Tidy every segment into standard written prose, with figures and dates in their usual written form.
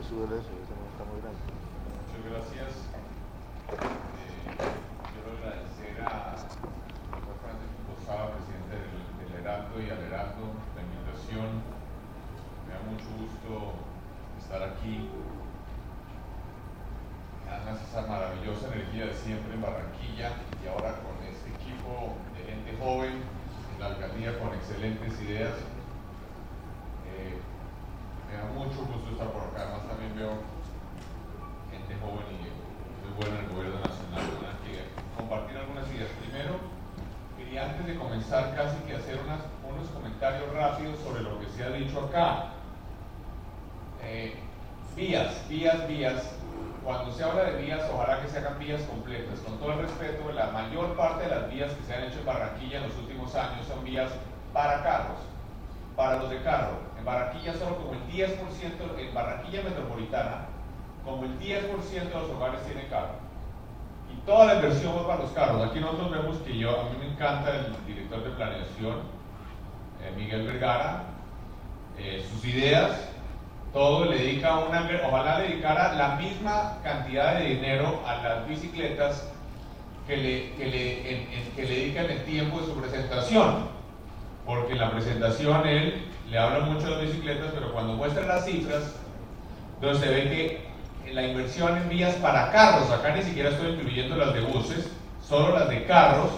súbele eso, ese no está muy grande. Muchas gracias. Quiero agradecer a Juan Francisco Posada, presidente del Heraldo, y al Heraldo la invitación. Me da mucho gusto estar aquí. Además, esa maravillosa energía de siempre en Barranquilla y ahora con este equipo de gente joven en la alcaldía con excelentes ideas. Me da mucho gusto estar por acá. Además, también veo gente joven y muy buena en el gobierno nacional. Que compartir algunas ideas. Primero, quería antes de comenzar casi que hacer unos comentarios rápidos sobre lo que se ha dicho acá. Vías. Cuando se habla de vías, ojalá que se hagan vías completas. Con todo el respeto, la mayor parte de las vías que se han hecho en Barranquilla en los últimos años son vías para carros, para los de carro. En Barranquilla solo como el 10%, en Barranquilla metropolitana, como el 10% de los hogares tienen carro. Y toda la inversión va para los carros. Aquí nosotros vemos que a mí me encanta el director de planeación, Miguel Vergara, sus ideas. Todo le dedica ojalá le dedicara la misma cantidad de dinero a las bicicletas que le dedica en el tiempo de su presentación, porque en la presentación él le habla mucho de las bicicletas, pero cuando muestra las cifras, entonces se ve que la inversión en vías para carros, acá ni siquiera estoy incluyendo las de buses, solo las de carros,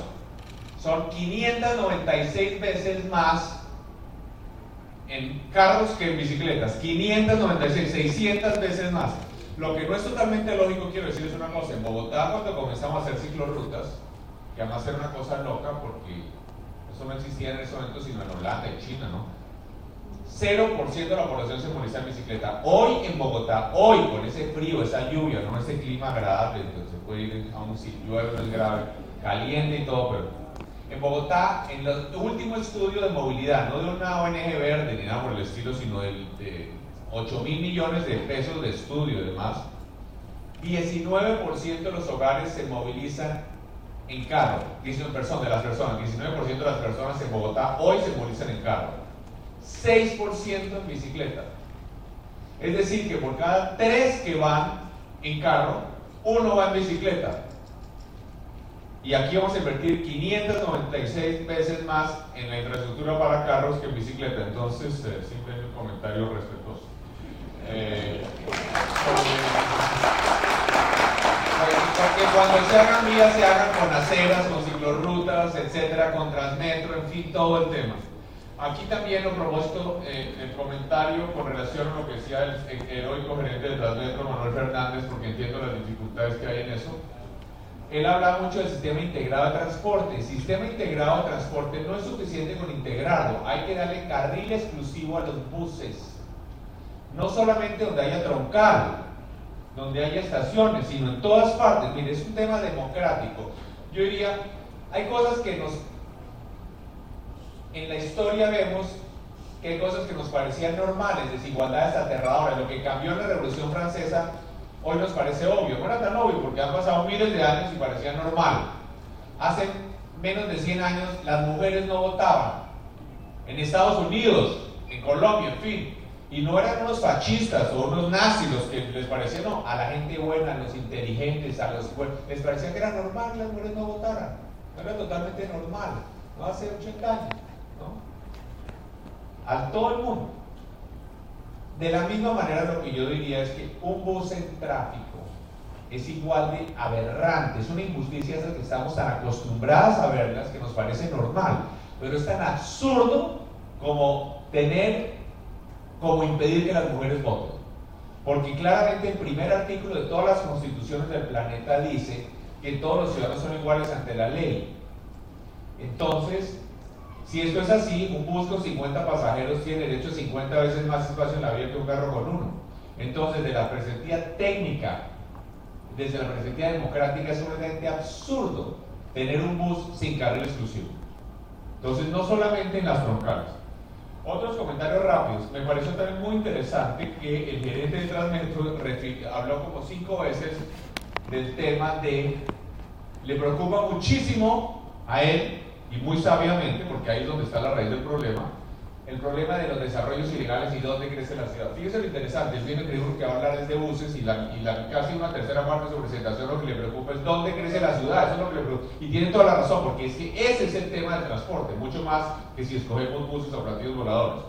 son 596 veces más en carros que en bicicletas, 596, 600 veces más. Lo que no es totalmente lógico, quiero decirles una cosa, en Bogotá cuando comenzamos a hacer ciclorrutas, que además era una cosa loca porque eso no existía en ese momento sino en Holanda y China, ¿no? 0% de la población se moviliza en bicicleta. Hoy en Bogotá, hoy con ese frío, esa lluvia, ¿no? Ese clima agradable, entonces se puede ir a un sitio, llueve, no es grave, caliente y todo, pero en Bogotá, en el último estudio de movilidad, no de una ONG verde ni nada por el estilo, sino de 8.000 millones de pesos de estudio y demás, 19% de los hogares se movilizan en carro, de las personas, 19% de las personas en Bogotá hoy se movilizan en carro, 6% en bicicleta. Es decir, que por cada 3 que van en carro, 1 va en bicicleta. Y aquí vamos a invertir 596 veces más en la infraestructura para carros que en bicicleta. Entonces, simplemente un comentario respetuoso. Porque cuando se hagan vías, se hagan con aceras, con ciclorrutas, etcétera, con Transmetro, en fin, todo el tema. Aquí también a propósito, el comentario con relación a lo que decía el heroico gerente de Transmetro, Manuel Fernández, porque entiendo las dificultades que hay en eso. Él habla mucho del sistema integrado de transporte. El sistema integrado de transporte no es suficiente con integrarlo, hay que darle carril exclusivo a los buses. No solamente donde haya troncal, donde haya estaciones, sino en todas partes. Mire, es un tema democrático. Yo diría, hay cosas que en la historia vemos que hay cosas que nos parecían normales, desigualdades aterradoras. Lo que cambió en la Revolución Francesa hoy nos parece obvio, no era tan obvio porque han pasado miles de años y parecía normal. Hace menos de 100 años las mujeres no votaban. En Estados Unidos, en Colombia, en fin. Y no eran unos fascistas o unos nazis los que les parecía, no, a la gente buena, a los inteligentes, a los buenos, les parecía que era normal que las mujeres no votaran. No era totalmente normal, no hace 80 años, ¿no? A todo el mundo. De la misma manera, lo que yo diría es que un bus en tráfico es igual de aberrante, es una injusticia esa que estamos tan acostumbradas a verlas que nos parece normal, pero es tan absurdo como impedir que las mujeres voten, porque claramente el primer artículo de todas las constituciones del planeta dice que todos los ciudadanos son iguales ante la ley. Entonces, si esto es así, un bus con 50 pasajeros tiene derecho a 50 veces más espacio en la vía que un carro con 1. Entonces, desde la perspectiva técnica, desde la perspectiva democrática, es completamente absurdo tener un bus sin carril exclusivo. Entonces, no solamente en las troncales. Otros comentarios rápidos. Me pareció también muy interesante que el gerente de Transmetro habló como 5 veces del tema de, le preocupa muchísimo a él, y muy sabiamente, porque ahí es donde está la raíz del problema, el problema de los desarrollos ilegales y dónde crece la ciudad. Fíjese lo interesante, él viene que va a hablar desde buses y casi una tercera parte de su presentación lo que le preocupa es dónde crece la ciudad, eso es lo que le preocupa. Y tiene toda la razón, porque es que ese es el tema del transporte, mucho más que si escogemos buses o platillos voladores.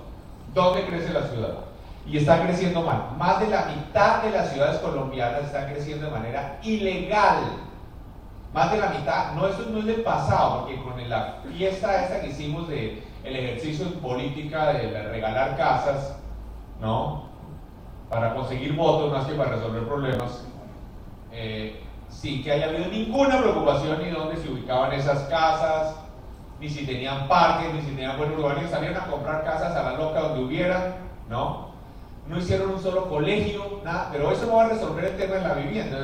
¿Dónde crece la ciudad? Y está creciendo mal. Más de la mitad de las ciudades colombianas están creciendo de manera ilegal. Más de la mitad, no, eso no es del pasado, porque con la fiesta esta que hicimos de el ejercicio en política de regalar casas, ¿no? Para conseguir votos más que para resolver problemas, sin que haya habido ninguna preocupación ni dónde se ubicaban esas casas, ni si tenían parques, ni si tenían buenos lugares, salieron a comprar casas a la loca donde hubiera, ¿no? No hicieron un solo colegio, nada, pero eso no va a resolver el tema de la vivienda.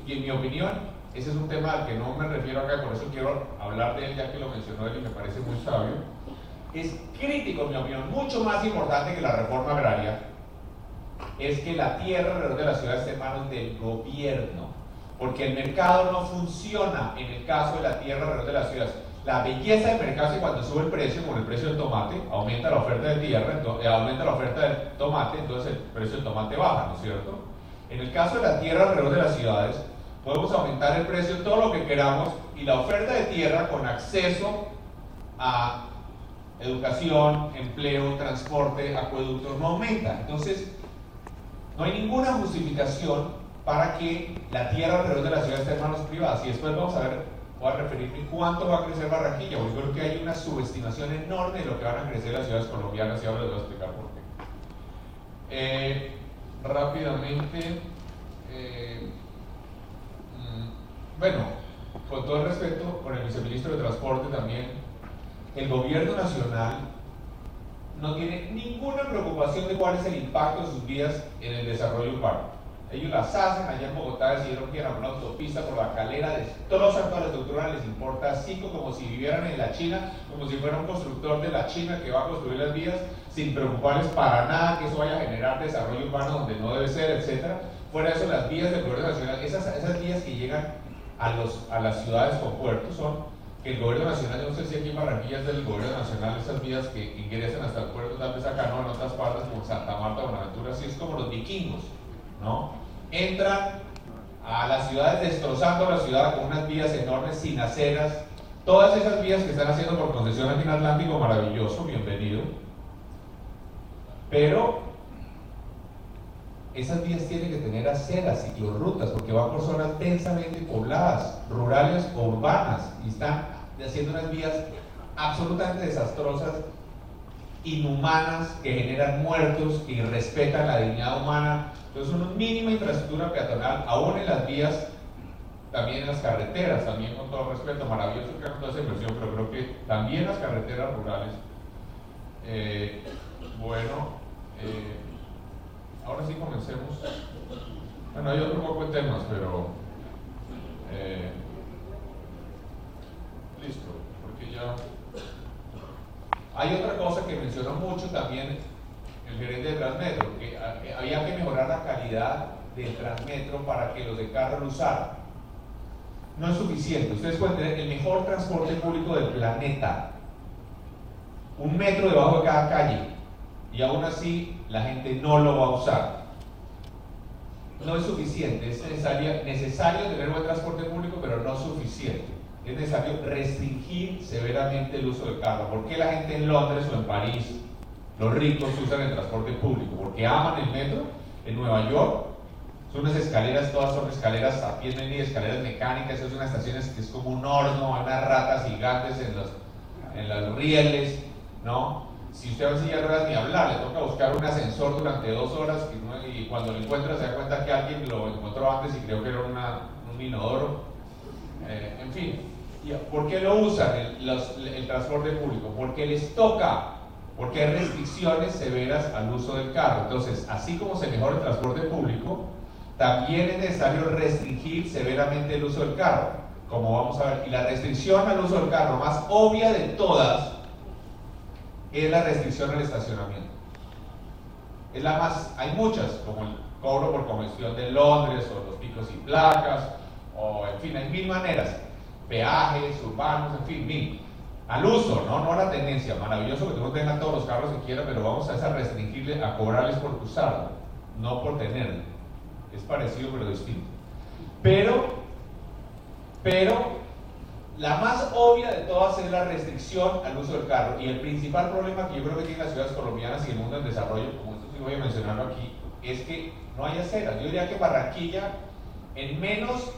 Y en mi opinión, ese es un tema al que no me refiero acá, por eso quiero hablar de él, ya que lo mencionó él y me parece muy sabio. Es crítico, en mi opinión, mucho más importante que la reforma agraria, es que la tierra alrededor de la ciudad esté en manos del gobierno, porque el mercado no funciona en el caso de la tierra alrededor de las ciudades. La belleza del mercado es que cuando sube el precio, como el precio del tomate, aumenta la oferta de tierra, aumenta la oferta del tomate, entonces el precio del tomate baja, ¿no es cierto? En el caso de la tierra alrededor de las ciudades, podemos aumentar el precio todo lo que queramos y la oferta de tierra con acceso a educación, empleo, transporte, acueductos no aumenta. Entonces, no hay ninguna justificación para que la tierra alrededor de la ciudad esté en manos privadas. Y después vamos a ver, voy a referirme cuánto va a crecer Barranquilla, porque creo que hay una subestimación enorme de lo que van a crecer las ciudades colombianas y ahora les voy a explicar por qué. Rápidamente, bueno, con todo el respeto, con el viceministro de Transporte también, el gobierno nacional no tiene ninguna preocupación de cuál es el impacto de sus vías en el desarrollo urbano. Ellos las hacen, allá en Bogotá decidieron que era una autopista por la Calera, destrozan toda la estructura, les importa cinco, como si vivieran en la China, como si fuera un constructor de la China que va a construir las vías, sin preocuparles para nada que eso vaya a generar desarrollo urbano donde no debe ser, etc. Fuera de eso, las vías del gobierno nacional, esas vías que llegan a las ciudades con puertos son que el gobierno nacional, yo no sé si aquí en Barranquilla es del gobierno nacional, esas vías que ingresan hasta el puerto, tal vez acá no, en otras partes como Santa Marta o Buenaventura, así es como los vikingos, ¿no? Entran a las ciudades destrozando la ciudad con unas vías enormes sin aceras, todas esas vías que están haciendo por concesión aquí en Atlántico, maravilloso, bienvenido, pero esas vías tienen que tener aceras, ciclorrutas, porque van por zonas densamente pobladas, rurales o urbanas, y están haciendo unas vías absolutamente desastrosas, inhumanas, que generan muertos y respetan la dignidad humana. Entonces, una mínima infraestructura peatonal, aún en las vías, también en las carreteras, también con todo respeto, maravilloso que hagan toda esa inversión, pero creo que también las carreteras rurales, ahora sí comencemos. Bueno, hay otro poco de temas, pero listo, porque ya hay otra cosa que mencionó mucho también el gerente de Transmetro, que había que mejorar la calidad del Transmetro para que los de carro lo usaran. No es suficiente. Ustedes pueden tener el mejor transporte público del planeta, un metro debajo de cada calle, y aún así la gente no lo va a usar. No es suficiente, es necesario tener buen transporte público, pero no suficiente. Es necesario restringir severamente el uso del carro. ¿Por qué la gente en Londres o en París, los ricos, usan el transporte público? Porque aman el metro. En Nueva York son unas escaleras, todas son escaleras a pie, ni escaleras mecánicas, es unas estaciones que es como un horno, hay unas ratas gigantes en los rieles, ¿no? Si usted va en silla de ruedas, ni hablar, le toca buscar un ascensor durante 2 horas y cuando lo encuentra se da cuenta que alguien lo encontró antes y creo que era un inodoro. En fin, ¿por qué lo usan el transporte público? Porque les toca, porque hay restricciones severas al uso del carro. Entonces, así como se mejora el transporte público, también es necesario restringir severamente el uso del carro, como vamos a ver. Y la restricción al uso del carro más obvia de todas es la restricción al estacionamiento. Es la más, hay muchas, como el cobro por congestión de Londres, o los picos y placas, o en fin, hay 1000 maneras, peajes urbanos, en fin, 1000. al uso, no a la tenencia. Maravilloso que tú no tengas todos los carros que quieras, pero vamos a restringirle, a cobrarles por usarlo, no por tenerlo. Es parecido pero distinto. Pero la más obvia de todas es la restricción al uso del carro. Y el principal problema que yo creo que tienen las ciudades colombianas y el mundo en desarrollo, como esto sí voy a mencionarlo aquí, es que no hay aceras. Yo diría que Barranquilla, en menos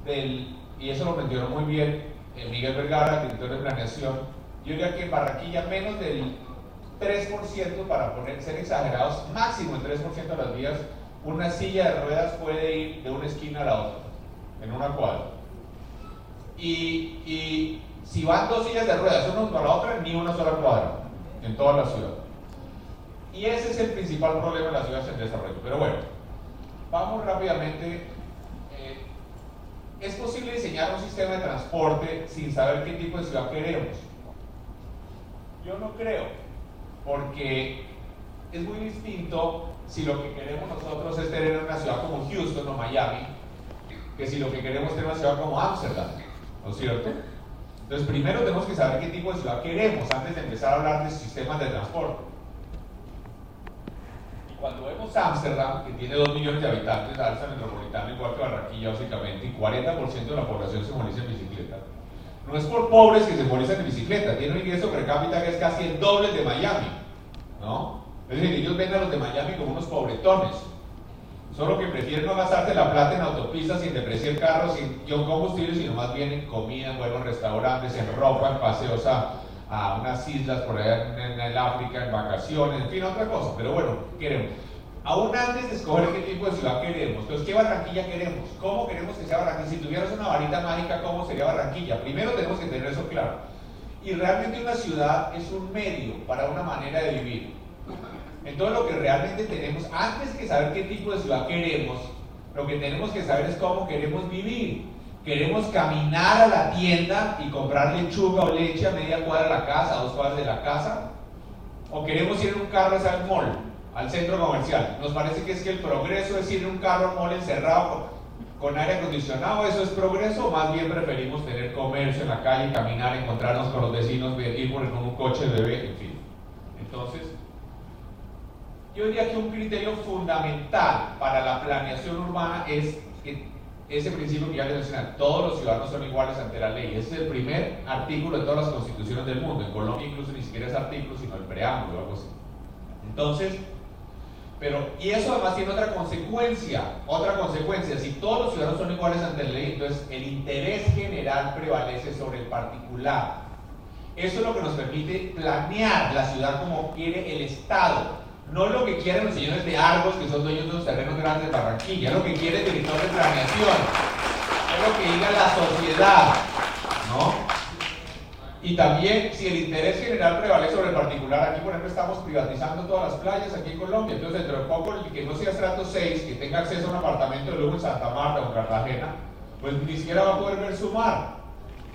del, y eso lo mencionó muy bien Miguel Vergara, director de planeación, yo diría que en Barranquilla menos del 3%, para ser exagerados, máximo el 3% de las vías, una silla de ruedas puede ir de una esquina a la otra, en una cuadra. Y si van dos sillas de ruedas una para la otra, ni una sola cuadra en toda la ciudad. Y ese es el principal problema de las ciudades en desarrollo. Pero bueno, vamos rápidamente. ¿Es posible diseñar un sistema de transporte sin saber qué tipo de ciudad queremos? Yo no creo, porque es muy distinto si lo que queremos nosotros es tener una ciudad como Houston o Miami, que si lo que queremos es tener una ciudad como Ámsterdam, ¿no es cierto? Entonces primero tenemos que saber qué tipo de ciudad queremos antes de empezar a hablar de sistemas de transporte. Y cuando vemos Ámsterdam, que tiene 2 millones de habitantes, alza metropolitana igual que Barranquilla básicamente, y 40% de la población se moviliza en bicicleta, no es por pobres que se movilizan en bicicleta, tiene un ingreso per cápita que es casi el doble de Miami, ¿no? Es decir, ellos ven a los de Miami como unos pobretones, solo que prefieren no gastarse la plata en autopistas, sin depreciar carros, sin combustible, sino más bien en comida, en buenos restaurantes, en ropa, en paseos a unas islas por allá en el África, en vacaciones, en fin, otra cosa. Pero bueno, queremos. Aún antes de escoger qué tipo de ciudad queremos, entonces, ¿qué Barranquilla queremos? ¿Cómo queremos que sea Barranquilla? Si tuvieras una varita mágica, ¿cómo sería Barranquilla? Primero tenemos que tener eso claro. Y realmente una ciudad es un medio para una manera de vivir. Entonces lo que realmente tenemos, antes que saber qué tipo de ciudad queremos, lo que tenemos que saber es cómo queremos vivir. ¿Queremos caminar a la tienda y comprar lechuga o leche a media cuadra de la casa, a 2 cuadras de la casa? ¿O queremos ir en un carro al mall, al centro comercial? Nos parece que es que el progreso es ir en un carro al mall encerrado con aire acondicionado. ¿Eso es progreso? O más bien preferimos tener comercio en la calle, caminar, encontrarnos con los vecinos, ir con un coche de bebé, en fin. Entonces, yo diría que un criterio fundamental para la planeación urbana es que ese principio que ya les mencioné, todos los ciudadanos son iguales ante la ley. Ese es el primer artículo de todas las constituciones del mundo. En Colombia incluso ni siquiera es artículo, sino el preámbulo o algo así. Entonces, y eso además tiene otra consecuencia, si todos los ciudadanos son iguales ante la ley, entonces el interés general prevalece sobre el particular. Eso es lo que nos permite planear la ciudad como quiere el Estado. No lo que quieren los señores de Argos, que son dueños de los terrenos grandes de Barranquilla, es lo que quiere el director de planeación, es lo que diga la sociedad, ¿no? Y también, si el interés general prevalece sobre el particular, aquí por ejemplo estamos privatizando todas las playas aquí en Colombia, entonces dentro de poco el que no sea estrato 6, que tenga acceso a un apartamento de lujo en Santa Marta o en Cartagena, pues ni siquiera va a poder ver su mar,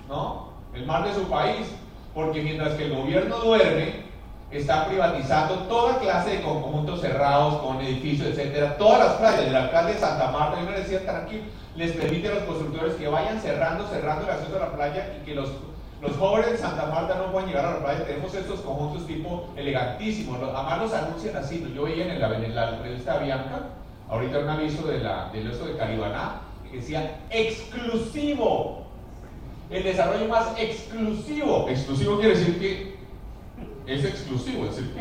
¿no? El mar de su país, porque mientras que el gobierno duerme, está privatizando toda clase de conjuntos cerrados, con edificios, etcétera, todas las playas. El alcalde de Santa Marta, yo me decía, tranquilo, les permite a los constructores que vayan cerrando el acceso a la playa y que los jóvenes de Santa Marta no puedan llegar a la playa. Tenemos estos conjuntos tipo elegantísimos, además los anuncian así. Yo veía en la revista Bianca, ahorita un aviso del esto de Caribaná, que decía, exclusivo, el desarrollo más exclusivo. Exclusivo quiere decir que es exclusivo, es decir,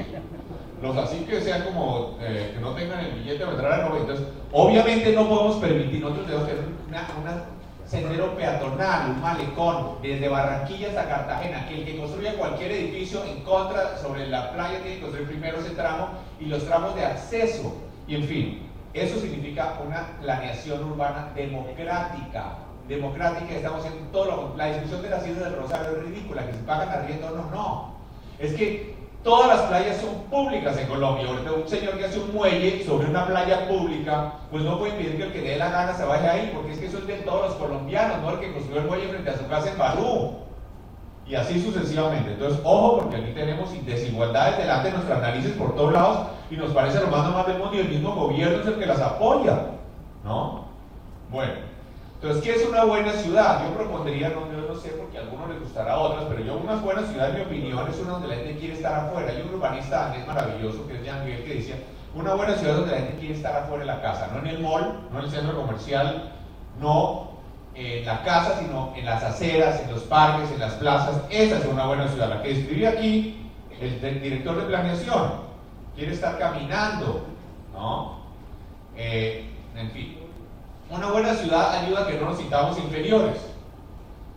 los así que sean como que no tengan el billete para entrar a Nueva. Entonces, obviamente no podemos permitir, nosotros debemos tener un sendero peatonal, un malecón, desde Barranquilla hasta Cartagena, que el que construya cualquier edificio en contra sobre la playa tiene que construir primero ese tramo y los tramos de acceso, y en fin, eso significa una planeación urbana democrática. Estamos en todo la discusión de las Islas del Rosario es ridícula, que se pagan arriendo o no. Es que todas las playas son públicas en Colombia. Ahorita un señor que hace un muelle sobre una playa pública, pues no puede impedir que el que le dé la gana se vaya ahí, porque es que eso es de todos los colombianos, no el que construyó el muelle frente a su casa en Barú. Y así sucesivamente. Entonces, ojo, porque aquí tenemos desigualdades delante de nuestras narices por todos lados y nos parece lo más normal del mundo y el mismo gobierno es el que las apoya, ¿no? Bueno, Entonces, ¿qué es una buena ciudad? Yo propondría, no sé, porque a algunos les gustará a otras, pero una buena ciudad, en mi opinión, es una donde la gente quiere estar afuera. Hay un urbanista danés maravilloso, que es Jan Gehl, que decía, una buena ciudad donde la gente quiere estar afuera de la casa, no en el mall, no en el centro comercial, no en la casa, sino en las aceras, en los parques, en las plazas. Esa es una buena ciudad. La que describí aquí, el director de planeación, quiere estar caminando, ¿no? En fin. Una buena ciudad ayuda a que no nos sintamos inferiores.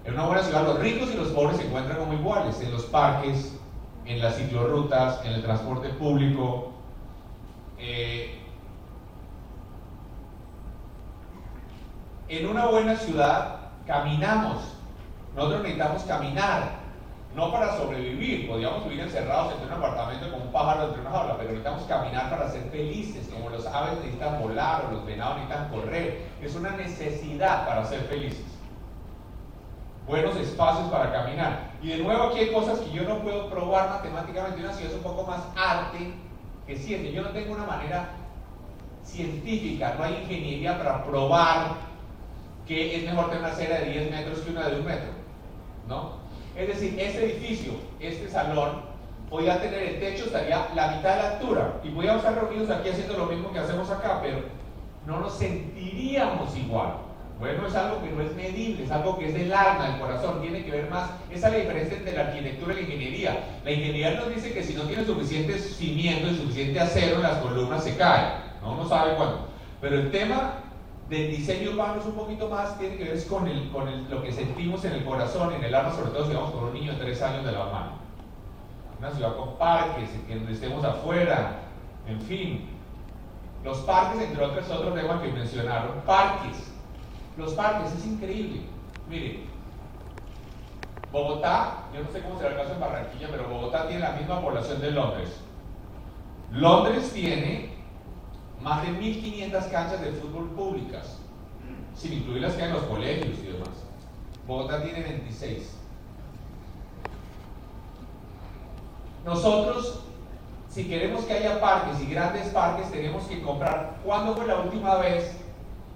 En una buena ciudad los ricos y los pobres se encuentran como iguales, en los parques, en las ciclorrutas, en el transporte público. En una buena ciudad caminamos. Nosotros necesitamos caminar, no para sobrevivir. Podríamos vivir encerrados entre un apartamento como un pájaro entre una jaula, pero necesitamos caminar para ser felices, como los aves necesitan volar o los venados necesitan correr. Es una necesidad para ser felices. Buenos espacios para caminar. Y de nuevo aquí hay cosas que yo no puedo probar matemáticamente. Una ciudad es un poco más arte que ciencia. Yo no tengo una manera científica, no hay ingeniería para probar que es mejor tener una acera de 10 metros que una de 1 metro, ¿no? Es decir, este edificio, este salón, podría tener el techo, estaría la mitad de la altura, y podríamos estar reunidos aquí haciendo lo mismo que hacemos acá, pero no nos sentiríamos igual. Bueno, es algo que no es medible, es algo que es del alma, del corazón, tiene que ver más. Esa es la diferencia entre la arquitectura y la ingeniería. La ingeniería nos dice que si no tiene suficientes cimientos y suficiente acero en las columnas se cae, ¿no? Uno sabe cuándo. Pero el tema del diseño urbano es un poquito más, tiene que ver con lo que sentimos en el corazón, en el alma, sobre todo si vamos con un niño de 3 años de la mano. Una ciudad con parques, en donde estemos afuera, en fin. Los parques, entre otros temas que mencionaron, parques. Los parques, es increíble. Miren, Bogotá, yo no sé cómo será el caso en Barranquilla, pero Bogotá tiene la misma población de Londres. Londres tiene más de 1.500 canchas de fútbol públicas, sin incluir las que hay en los colegios y demás. Bogotá tiene 26. Nosotros, si queremos que haya parques y grandes parques, tenemos que comprar. ¿Cuándo fue la última vez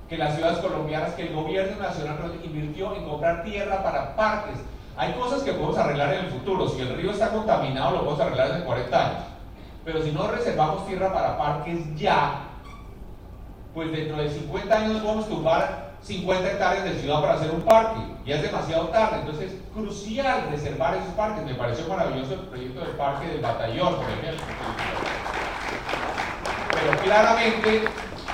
que las ciudades colombianas, que el gobierno nacional invirtió en comprar tierra para parques? Hay cosas que podemos arreglar en el futuro. Si el río está contaminado, lo podemos arreglar en 40 años. Pero si no reservamos tierra para parques ya, pues dentro de 50 años podemos tumbar 50 hectáreas de ciudad para hacer un parque. Ya es demasiado tarde. Entonces es crucial reservar esos parques. Me pareció maravilloso el proyecto del parque del Batallón, por ejemplo. Pero claramente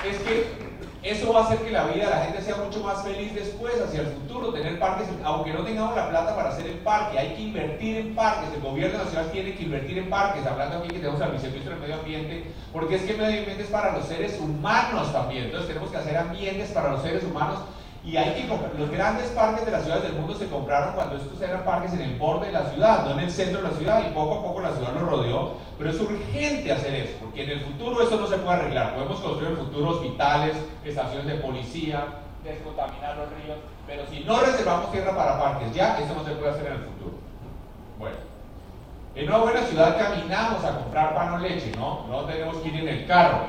es que eso va a hacer que la vida de la gente sea mucho más feliz después, hacia el futuro, tener parques, aunque no tengamos la plata para hacer el parque. Hay que invertir en parques. El gobierno nacional tiene que invertir en parques. Hablando aquí que tenemos al viceministro del Medio Ambiente, porque es que el medio ambiente es para los seres humanos también. Entonces tenemos que hacer ambientes para los seres humanos. Y hay que comprar. Los grandes parques de las ciudades del mundo se compraron cuando estos eran parques en el borde de la ciudad, no en el centro de la ciudad, y poco a poco la ciudad lo rodeó. Pero es urgente hacer eso, porque en el futuro eso no se puede arreglar. Podemos construir en el futuro hospitales, estaciones de policía, descontaminar los ríos, pero si no reservamos tierra para parques ya, eso no se puede hacer en el futuro. Bueno, en una buena ciudad caminamos a comprar pan o leche, ¿no? No tenemos que ir en el carro,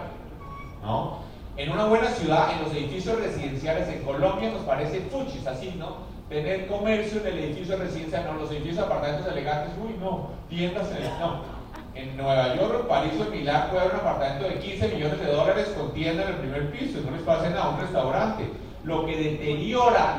¿no? En una buena ciudad, en los edificios residenciales en Colombia nos parece fuchis, así, ¿no? Tener comercio en el edificio residencial, no, los edificios de apartamentos elegantes, uy, no, tiendas en el, no. En Nueva York, en París o en Milán puede haber un apartamento de 15 millones de dólares con tienda en el primer piso, y no les pasa nada a un restaurante. Lo que deteriora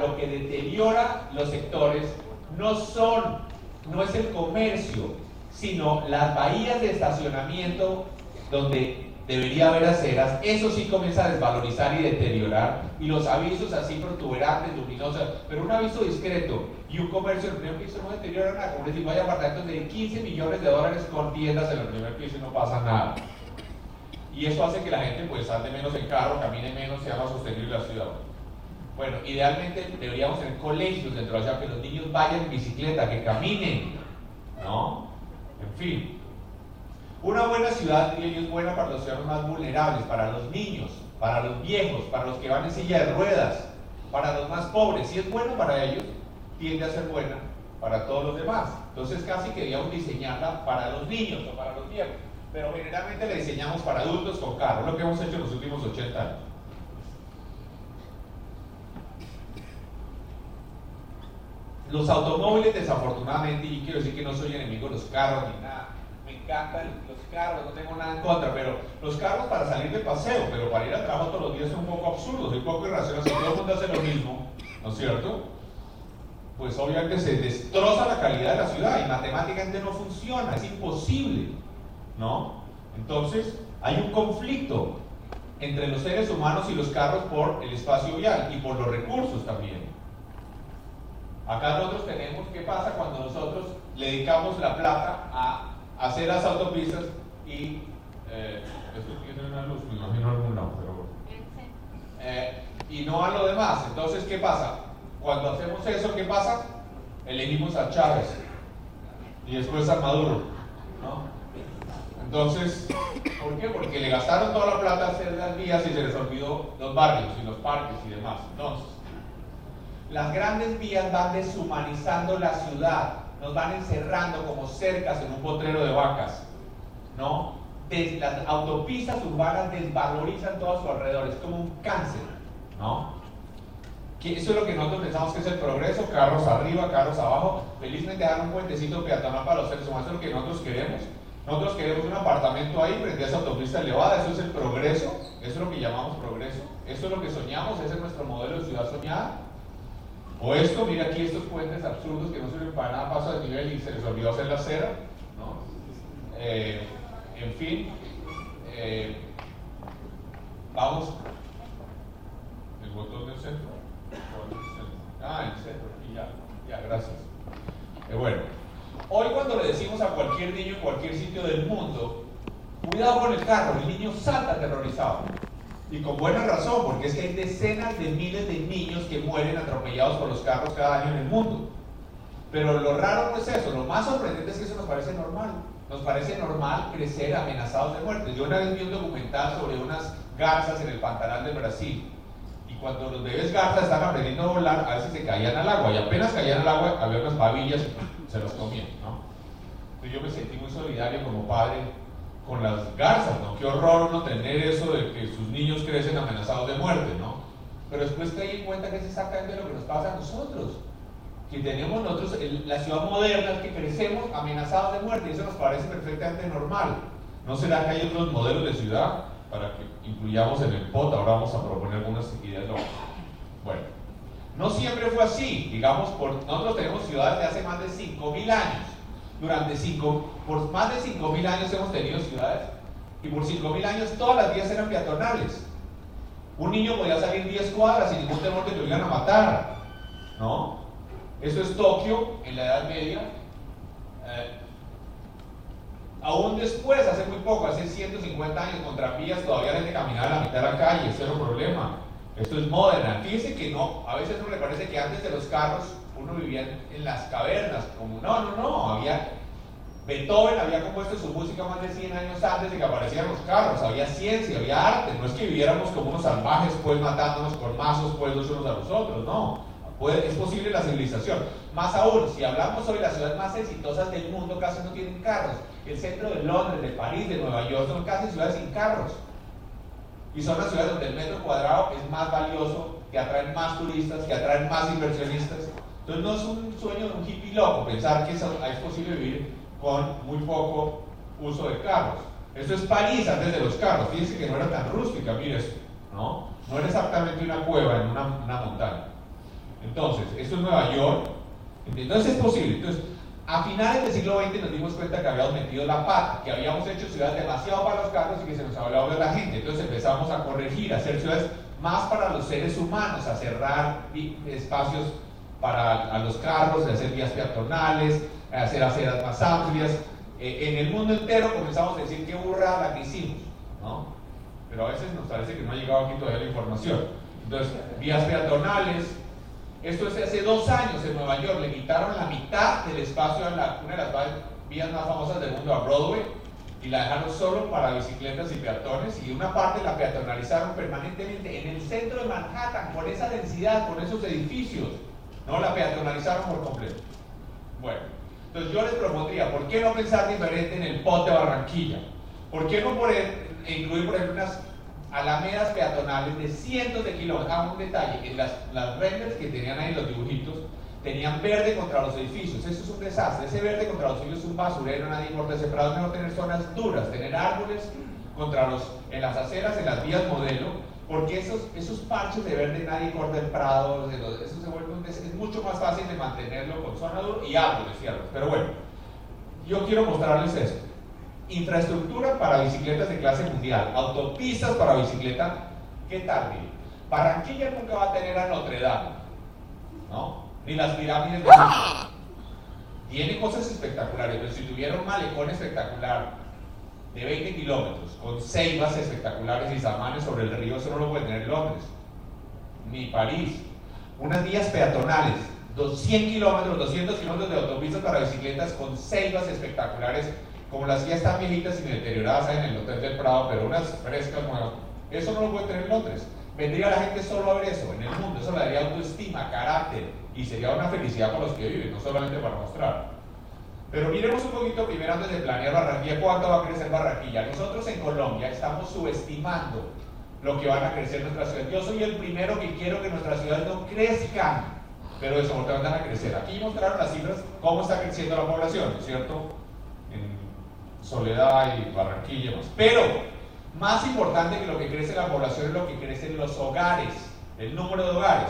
los sectores no es el comercio, sino las bahías de estacionamiento donde debería haber aceras. Eso sí comienza a desvalorizar y deteriorar, y los avisos así protuberantes, luminosos, pero un aviso discreto y un comercio en el primer piso no deteriora nada. Como les digo, hay apartamentos de 15 millones de dólares con tiendas en el primer piso y no pasa nada, y eso hace que la gente pues ande menos en carro, camine menos, sea más sostenible la ciudad. Bueno, idealmente deberíamos tener colegios dentro de la ciudad, que los niños vayan en bicicleta, que caminen, ¿no? En fin, una buena ciudad, diría yo, es buena para los ciudadanos más vulnerables, para los niños, para los viejos, para los que van en silla de ruedas, para los más pobres. Si es buena para ellos, tiende a ser buena para todos los demás. Entonces casi queríamos diseñarla para los niños o para los viejos, pero generalmente la diseñamos para adultos con carro, lo que hemos hecho en los últimos 80 años. Los automóviles, desafortunadamente, y quiero decir que no soy enemigo de los carros ni nada, me encantan los carros, no tengo nada en contra, pero los carros para salir de paseo, pero para ir al trabajo todos los días son un poco absurdos, un poco irracionales. Si todo el mundo hace lo mismo, ¿no es cierto? Pues obviamente se destroza la calidad de la ciudad y matemáticamente no funciona, es imposible, ¿no? Entonces, hay un conflicto entre los seres humanos y los carros por el espacio vial y por los recursos también. Acá nosotros tenemos, ¿qué pasa cuando nosotros le dedicamos la plata a hacer las autopistas y esto tiene una luz, me imagino en algún lado, pero y no a lo demás? Entonces, ¿qué pasa? Cuando hacemos eso, ¿qué pasa? Elegimos a Chávez y después a Maduro, ¿no? Entonces, ¿por qué? Porque le gastaron toda la plata a hacer las vías y se les olvidó los barrios y los parques y demás. Entonces, las grandes vías van deshumanizando la ciudad, nos van encerrando como cercas en un potrero de vacas, ¿no? Las autopistas urbanas desvalorizan todo a su alrededor, es como un cáncer, ¿no? Que eso es lo que nosotros pensamos que es el progreso, carros arriba, carros abajo. Felizmente dan un puentecito peatonal para los seres humanos, eso es lo que nosotros queremos. Nosotros queremos un apartamento ahí frente a esa autopista elevada, eso es el progreso, eso es lo que llamamos progreso, eso es lo que soñamos, ese es nuestro modelo de ciudad soñada. O esto, mira aquí estos puentes absurdos que no sirven para nada, paso de nivel y se les olvidó hacer la acera, ¿no? En fin, vamos, el botón del centro, el centro, aquí ya, gracias. Bueno, hoy cuando le decimos a cualquier niño en cualquier sitio del mundo, cuidado con el carro, el niño salta aterrorizado. Y con buena razón, porque es que hay decenas de miles de niños que mueren atropellados por los carros cada año en el mundo. Pero lo raro no es eso, lo más sorprendente es que eso nos parece normal. Nos parece normal crecer amenazados de muerte. Yo una vez vi un documental sobre unas garzas en el Pantanal de Brasil. Y cuando los bebés garzas estaban aprendiendo a volar, a veces se caían al agua. Y apenas caían al agua, había unas babillas y se los comían, ¿no? Entonces yo me sentí muy solidario como padre con las garzas, ¿no? Qué horror uno tener eso de que sus niños crecen amenazados de muerte, ¿no? Pero después caí en cuenta que es exactamente lo que nos pasa a nosotros, que tenemos nosotros, la ciudad moderna es que crecemos amenazados de muerte y eso nos parece perfectamente normal. ¿No será que hay otros modelos de ciudad para que incluyamos en el POT? Ahora vamos a proponer algunas ideas locas. Bueno, no siempre fue así, digamos, nosotros tenemos ciudades de hace más de 5.000 años. Por más de 5.000 años hemos tenido ciudades y por 5.000 años todas las vías eran peatonales. Un niño podía salir 10 cuadras sin ningún temor de que lo iban a matar, ¿no? Eso es Tokio en la Edad Media. Aún después, hace muy poco, hace 150 años, con tranvías todavía la gente caminaba a la mitad de la calle, cero problema. Esto es moderna. Fíjense que no, a veces uno le parece que antes de los carros uno vivía en las cavernas, como no, Beethoven había compuesto su música más de 100 años antes de que aparecieran los carros, había ciencia, había arte, no es que viviéramos como unos salvajes pues matándonos con mazos pues los unos a los otros, no, es posible la civilización. Más aún, si hablamos sobre las ciudades más exitosas del mundo, casi no tienen carros. El centro de Londres, de París, de Nueva York son casi ciudades sin carros. Y son las ciudades donde el metro cuadrado es más valioso, que atraen más turistas, que atraen más inversionistas. Entonces no es un sueño de un hippie loco pensar que es posible vivir con muy poco uso de carros. Esto es París antes de los carros. Fíjense que no era tan rústica, mire esto, ¿no? No era exactamente una cueva en una montaña. Entonces, esto es Nueva York. Entonces es posible. Entonces, a finales del siglo XX nos dimos cuenta que habíamos metido la pata, que habíamos hecho ciudades demasiado para los carros y que se nos había hablado de la gente. Entonces empezamos a corregir, a hacer ciudades más para los seres humanos, a cerrar espacios para los carros, a hacer vías peatonales, a hacer aceras más amplias. En el mundo entero comenzamos a decir qué burrada la que hicimos, ¿no? Pero a veces nos parece que no ha llegado aquí todavía la información. Entonces, vías peatonales. Esto es hace 2 años en Nueva York, le quitaron la mitad del espacio a una de las vías más famosas del mundo, a Broadway, y la dejaron solo para bicicletas y peatones, y una parte la peatonalizaron permanentemente en el centro de Manhattan, con esa densidad, con esos edificios, ¿no? La peatonalizaron por completo. Bueno, entonces yo les propondría, ¿por qué no pensar diferente en el POT de Barranquilla? ¿Por qué no incluir, por ejemplo, unas alamedas peatonales de cientos de kilómetros? Un detalle, en las renders que tenían ahí los dibujitos, tenían verde contra los edificios. Eso es un desastre. Ese verde contra los edificios es un basurero, nadie importa ese prado. Es mejor tener zonas duras, tener árboles en las aceras, en las vías modelo, porque esos parches de verde nadie corta el prado, eso se vuelve es mucho más fácil de mantenerlo con zona dura y árboles, ¿cierto? Pero bueno, yo quiero mostrarles esto. Infraestructura para bicicletas de clase mundial, autopistas para bicicleta. ¿Qué tal? Barranquilla nunca va a tener a Notre Dame, ¿no? Ni las pirámides de Egipto. Tiene cosas espectaculares, pero si tuviera un malecón espectacular de 20 kilómetros, con ceibas espectaculares y samanes sobre el río, eso no lo puede tener Londres, ni París. Unas vías peatonales, 200 kilómetros de autopistas para bicicletas con ceibas espectaculares, como las vías tan viejitas y deterioradas en el Hotel del Prado, pero unas frescas nuevas. Eso no lo puede tener Londres. Vendría la gente solo a ver eso en el mundo, eso le daría autoestima, carácter, y sería una felicidad para los que viven, no solamente para mostrar. Pero miremos un poquito primero antes de planear Barranquilla, ¿cuánto va a crecer Barranquilla? Nosotros en Colombia estamos subestimando lo que van a crecer nuestras ciudades. Yo soy el primero que quiero que nuestras ciudades no crezcan, pero desafortunadamente van a crecer. Aquí mostraron las cifras, cómo está creciendo la población, ¿no es cierto? En Soledad y Barranquilla y más. Pero más importante que lo que crece la población es lo que crecen los hogares, el número de hogares.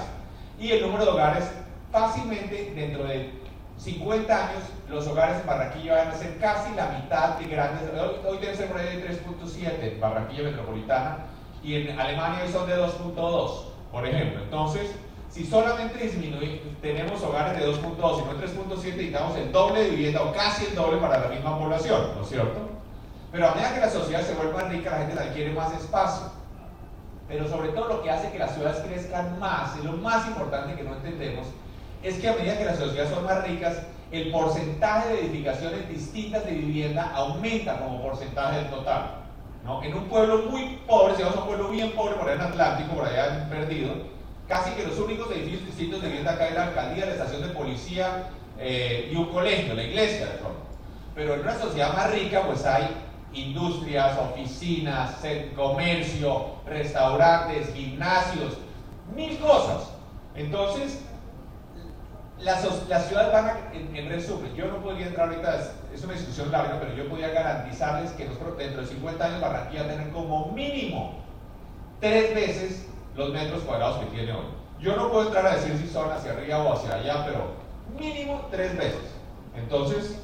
Y el número de hogares, fácilmente dentro de 50 años, los hogares en Barranquilla van a ser casi la mitad de grandes. Hoy deben ser por ahí de 3.7 en Barranquilla metropolitana, y en Alemania hoy son de 2.2, por ejemplo. Entonces, si solamente tenemos hogares de 2.2 y no 3.7, necesitamos el doble de vivienda o casi el doble para la misma población, ¿no es cierto? Pero a medida que la sociedad se vuelve más rica, la gente la quiere más espacio. Pero sobre todo lo que hace que las ciudades crezcan más, y lo más importante que no entendemos, es que a medida que las sociedades son más ricas, el porcentaje de edificaciones distintas de vivienda aumenta como porcentaje del total, ¿no? En un pueblo muy pobre, si vamos a un pueblo bien pobre, por allá en Atlántico, por allá en Perdido, casi que los únicos edificios distintos de vivienda acá es la alcaldía, la estación de policía y un colegio, la iglesia, de pronto. Pero en una sociedad más rica, pues hay industrias, oficinas, comercio, restaurantes, gimnasios, mil cosas. Entonces, las ciudades van a, en resumen, yo no podría entrar ahorita, es una discusión larga, pero yo podría garantizarles que nosotros dentro de 50 años Barranquilla va a tener como mínimo 3 veces los metros cuadrados que tiene hoy. Yo no puedo entrar a decir si son hacia arriba o hacia allá, pero mínimo 3 veces. Entonces,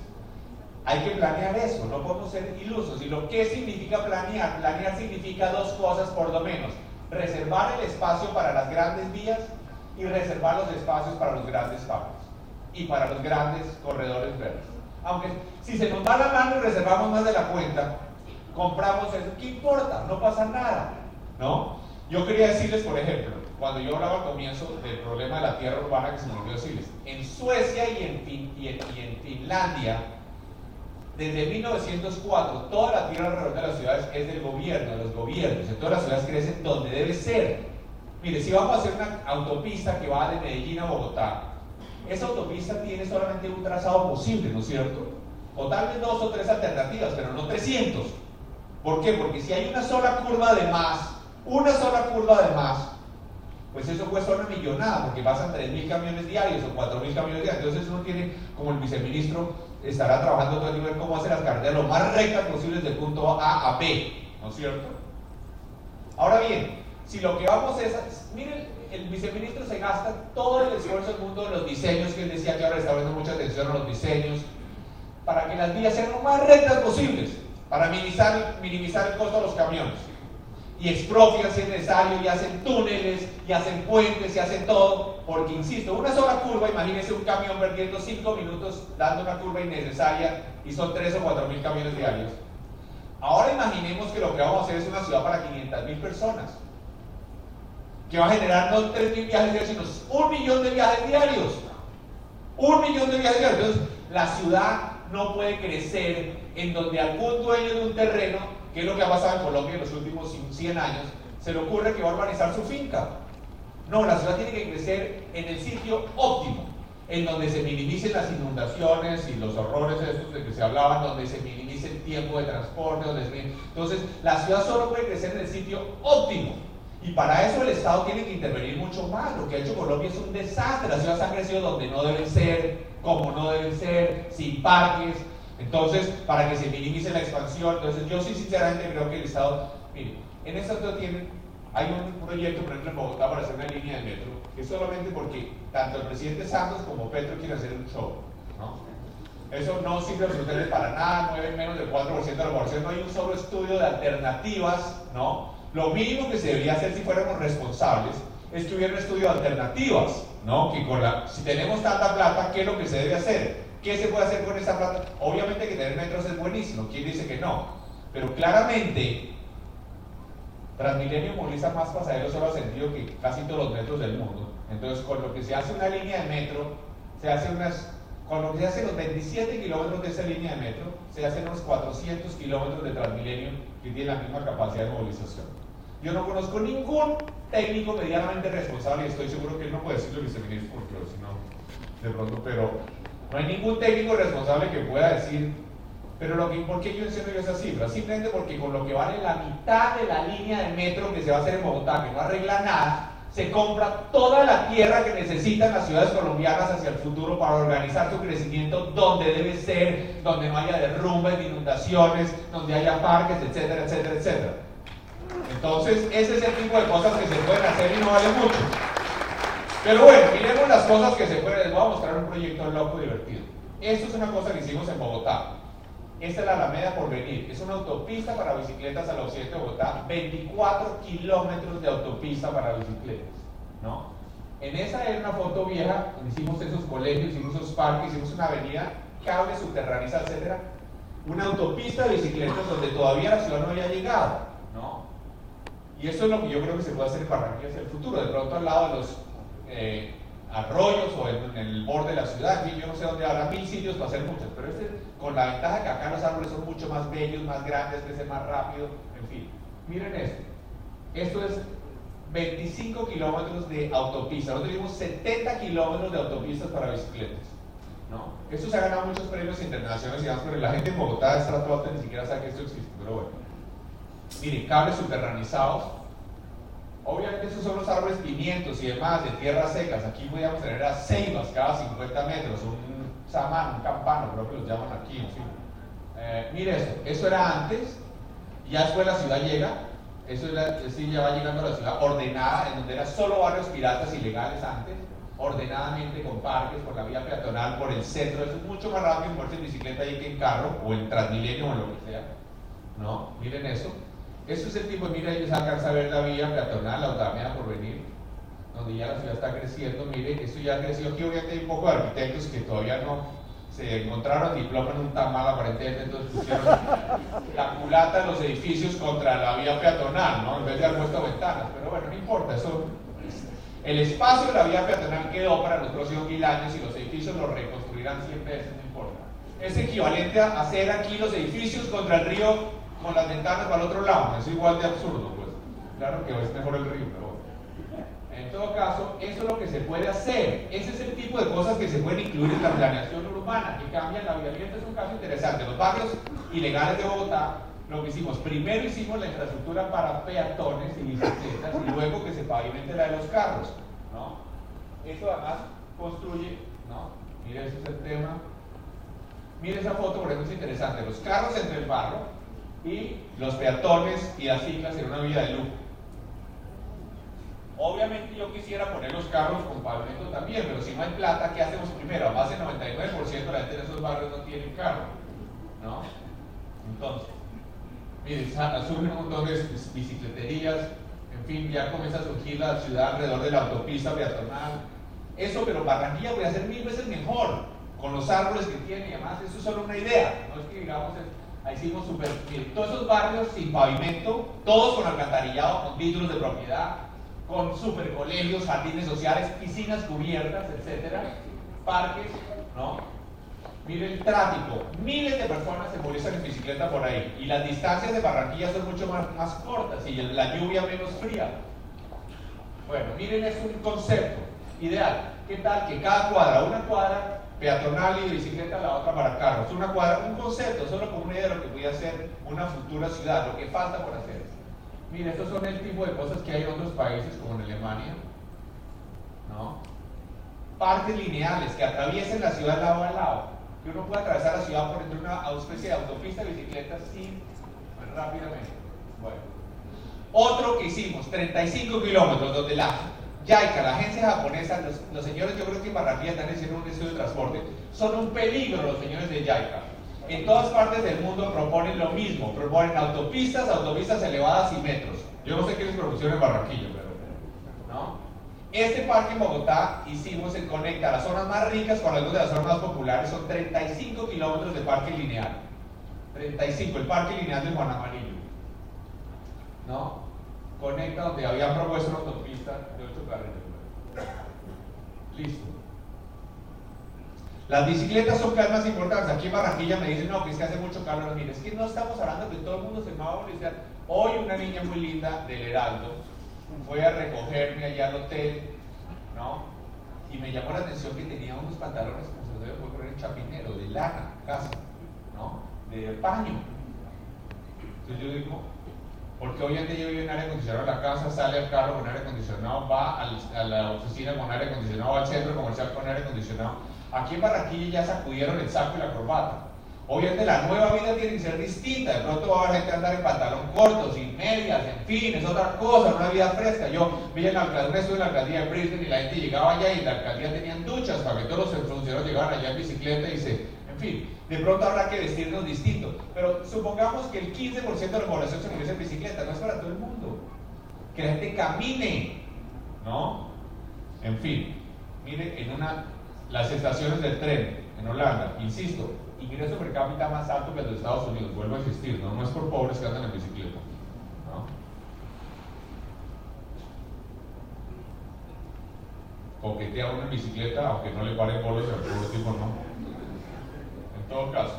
hay que planear eso, no podemos ser ilusos. ¿Y lo que significa planear? Planear significa 2 cosas por lo menos: reservar el espacio para las grandes vías y reservar los espacios para los grandes parques y para los grandes corredores verdes. Aunque si se nos va la mano y reservamos más de la cuenta, compramos eso, ¿qué importa? No pasa nada, ¿no? Yo quería decirles, por ejemplo, cuando yo hablaba al comienzo del problema de la tierra urbana, que se me olvidó decirles, en Suecia y en Finlandia, desde 1904, toda la tierra alrededor de las ciudades es del gobierno, de los gobiernos. En todas las ciudades crecen donde debe ser. Mire, si vamos a hacer una autopista que va de Medellín a Bogotá, esa autopista tiene solamente un trazado posible, ¿no es cierto? O tal vez 2 o 3 alternativas, pero no 300. ¿Por qué? Porque si hay una sola curva de más, pues eso cuesta una millonada, porque pasan 3.000 camiones diarios o 4.000 camiones diarios. Entonces uno tiene, como el viceministro estará trabajando todo el día, ver cómo hacer las carreteras lo más rectas posibles del punto A a B, ¿no es cierto? Ahora bien, si lo que vamos es, miren, el viceministro se gasta todo el esfuerzo del mundo de los diseños, que él decía que ahora está dando mucha atención a los diseños, para que las vías sean lo más rectas posibles, para minimizar el costo de los camiones. Y expropian si es necesario, y hacen túneles, y hacen puentes, y hacen todo, porque insisto, una sola curva, imagínense un camión perdiendo 5 minutos dando una curva innecesaria, y son 3 o 4.000 camiones diarios. Ahora imaginemos que lo que vamos a hacer es una ciudad para 500.000 personas, que va a generar no 3.000 viajes diarios, sino 1 millón de viajes diarios. 1 millón de viajes diarios. Entonces, la ciudad no puede crecer en donde algún dueño de un terreno, que es lo que ha pasado en Colombia en los últimos 100 años, se le ocurre que va a urbanizar su finca. No, la ciudad tiene que crecer en el sitio óptimo, en donde se minimicen las inundaciones y los horrores estos de que se hablaban, donde se minimice el tiempo de transporte, entonces la ciudad solo puede crecer en el sitio óptimo. Y para eso el Estado tiene que intervenir mucho más. Lo que ha hecho Colombia es un desastre. Las ciudades han crecido donde no deben ser, como no deben ser, sin parques. Entonces, para que se minimice la expansión. Entonces, yo sí sinceramente creo que el Estado... Mire, en este otro hay un proyecto, por ejemplo, en Bogotá para hacer una línea de metro, que es solamente porque tanto el presidente Santos como Petro quieren hacer un show, ¿no? Eso no sirve absolutamente para nada, mueve menos del 4% de la población, no hay un solo estudio de alternativas, ¿no? Lo mínimo que se debería hacer si fuéramos responsables es que hubiera un estudio de alternativas, ¿no? Que si tenemos tanta plata, ¿qué es lo que se debe hacer? ¿Qué se puede hacer con esa plata? Obviamente que tener metros es buenísimo, ¿quién dice que no? Pero claramente Transmilenio moviliza más pasajeros solo a sentido que casi todos los metros del mundo. Entonces, con lo que se hace una línea de metro, con lo que se hacen los 27 kilómetros de esa línea de metro, se hacen unos 400 kilómetros de Transmilenio que tiene la misma capacidad de movilización. Yo no conozco ningún técnico medianamente responsable, y estoy seguro que él no puede decirlo, viceministro, porque si no, de pronto, pero no hay ningún técnico responsable que pueda decir. Pero ¿por qué yo enseño esa cifra? Simplemente porque con lo que vale la mitad de la línea de metro que se va a hacer en Bogotá, que no arregla nada, se compra toda la tierra que necesitan las ciudades colombianas hacia el futuro para organizar su crecimiento donde debe ser, donde no haya derrumbes, ni inundaciones, donde haya parques, etcétera, etcétera, etcétera. Entonces, ese es el tipo de cosas que se pueden hacer y no vale mucho. Pero bueno, miremos las cosas que se pueden. Les voy a mostrar un proyecto loco y divertido. Esto es una cosa que hicimos en Bogotá. Esta es la Alameda Porvenir, es una autopista para bicicletas al occidente de Bogotá, 24 kilómetros de autopista para bicicletas, ¿no? En esa era una foto vieja, hicimos esos colegios, hicimos esos parques, hicimos una avenida, cable subterránea, etcétera, una autopista de bicicletas donde todavía la ciudad no había llegado, ¿no? Y eso es lo que yo creo que se puede hacer en Barranquilla hacia el futuro, de pronto al lado de los arroyos o en el borde de la ciudad. Yo no sé dónde habrá 1000 sitios para hacer muchas, pero con la ventaja que acá los árboles son mucho más bellos, más grandes, crecen más rápido, en fin. Miren esto. Esto es 25 kilómetros de autopista. Nosotros tenemos 70 kilómetros de autopistas para bicicletas, ¿no? Esto se ha ganado muchos premios internacionales y demás, pero la gente en Bogotá, de estrato alto, ni siquiera sabe que esto existe, pero bueno. Miren, cables subterranizados. Obviamente esos son los árboles pimientos y demás de tierras secas. Aquí podríamos tener a ceibas cada 50 metros, un samán, un campano, creo que los llaman aquí, en fin. Mire eso era antes, ya después la ciudad llega, sí, ya va llegando a la ciudad ordenada, en donde eran solo barrios piratas ilegales antes, ordenadamente con parques, por la vía peatonal, por el centro. Eso es mucho más rápido moverse en bicicleta ahí que en carro, o en Transmilenio o en lo que sea, ¿no? Miren eso. Eso es el tipo de, mira, ellos alcanzan a ver la vía peatonal, la Alameda Porvenir, donde ya la ciudad está creciendo. Mire, esto ya ha crecido. Aquí obviamente hay un poco de arquitectos que todavía no se encontraron diploma en un tamal aparentemente, entonces pusieron la culata en los edificios contra la vía peatonal, ¿no? En vez de haber puesto ventanas. Pero bueno, no importa, eso. El espacio de la vía peatonal quedó para los próximos 1000 años y los edificios los reconstruirán 100 veces, no importa. Es equivalente a hacer aquí los edificios contra el río con las ventanas para el otro lado. Es igual de absurdo, pues. Claro que es mejor el río, pero en todo caso, eso es lo que se puede hacer. Ese es el tipo de cosas que se pueden incluir en la planeación urbana, que cambian la vialidad. Este es un caso interesante. Los barrios ilegales de Bogotá, lo que hicimos, primero hicimos la infraestructura para peatones y bicicletas, y luego que se pavimente la de los carros, ¿no? Esto además construye, ¿no? Mire, ese es el tema. Mire esa foto, por ejemplo, es interesante. Los carros entre el barro y los peatones y las ciclas en una vía de lujo. Obviamente yo quisiera poner los carros con pavimento también, pero si no hay plata, ¿qué hacemos primero? Además el 99% de la gente en esos barrios no tiene carro, ¿no? Entonces, miren, surgen un montón de bicicleterías, en fin, ya comienza a surgir la ciudad alrededor de la autopista peatonal. Eso, pero Barranquilla voy a hacer 1000 veces mejor, con los árboles que tiene y además, eso es solo una idea, no es que digamos... Ahí hicimos súper bien. Todos esos barrios sin pavimento, todos con alcantarillado, con títulos de propiedad, con super colegios, jardines sociales, piscinas cubiertas, etcétera, parques, ¿no? Miren el tráfico, miles de personas se movilizan en bicicleta por ahí y las distancias de Barranquilla son mucho más cortas y la lluvia menos fría. Bueno, miren, es un concepto ideal. ¿Qué tal que cada cuadra, una cuadra peatonal y de bicicleta, la otra para carros? Una cuadra, un concepto, solo como una idea de lo que podría ser una futura ciudad, lo que falta por hacer. Mire, estos son el tipo de cosas que hay en otros países, como en Alemania, ¿no? Parques lineales que atraviesen la ciudad lado a lado, que uno puede atravesar la ciudad por entre una especie de autopista de bicicletas rápidamente. Bueno, otro que hicimos, 35 kilómetros, donde la JICA, la agencia japonesa, los señores, yo creo que en Barranquilla están haciendo un estudio de transporte, son un peligro los señores de JICA. En todas partes del mundo proponen lo mismo, proponen autopistas elevadas y metros. Yo no sé qué les propusieron en Barranquilla, pero ¿no? Este parque en Bogotá hicimos, se conecta a las zonas más ricas con algunas de las zonas más populares, son 35 kilómetros de parque lineal. 35, el parque lineal de Juan Amarillo, ¿no? Conecta donde habían propuesto una autopista de 8 carriles. Listo. Las bicicletas son cada vez más importantes. Aquí en Barranquilla me dicen, no, que es que hace mucho calor. Mire, es que no estamos hablando que todo el mundo se va a movilizar. Hoy una niña muy linda del Heraldo fue a recogerme allá al hotel, ¿no? Y me llamó la atención que tenía unos pantalones, como se los debe poner en chapinero, de lana, casi, ¿no? De paño. Entonces yo digo, porque hoy en día yo vivo en aire acondicionado en la casa, sale al carro con aire acondicionado, va a la oficina con aire acondicionado, va al centro comercial con aire acondicionado. Aquí en Barranquilla ya sacudieron el saco y la corbata. Obviamente la nueva vida tiene que ser distinta. De pronto va a haber gente a andar en pantalón corto, sin medias, en fin, es otra cosa, una vida fresca. Yo vi en la alcaldía, estuve en la alcaldía de Brisbane y la gente llegaba allá y en la alcaldía tenían duchas para que todos los funcionarios llegaran allá en bicicleta y en fin, de pronto habrá que vestirnos distinto. Pero supongamos que el 15% de la población se moviese en bicicleta, no es para todo el mundo. Que la gente camine, ¿no? En fin, mire, las estaciones del tren en Holanda, insisto, ingreso per cápita más alto que el de Estados Unidos, vuelvo a insistir, no es por pobres que andan en bicicleta, ¿no? Coquetea uno en bicicleta, aunque no le paren bolos al pobre tipo, no. En todo caso,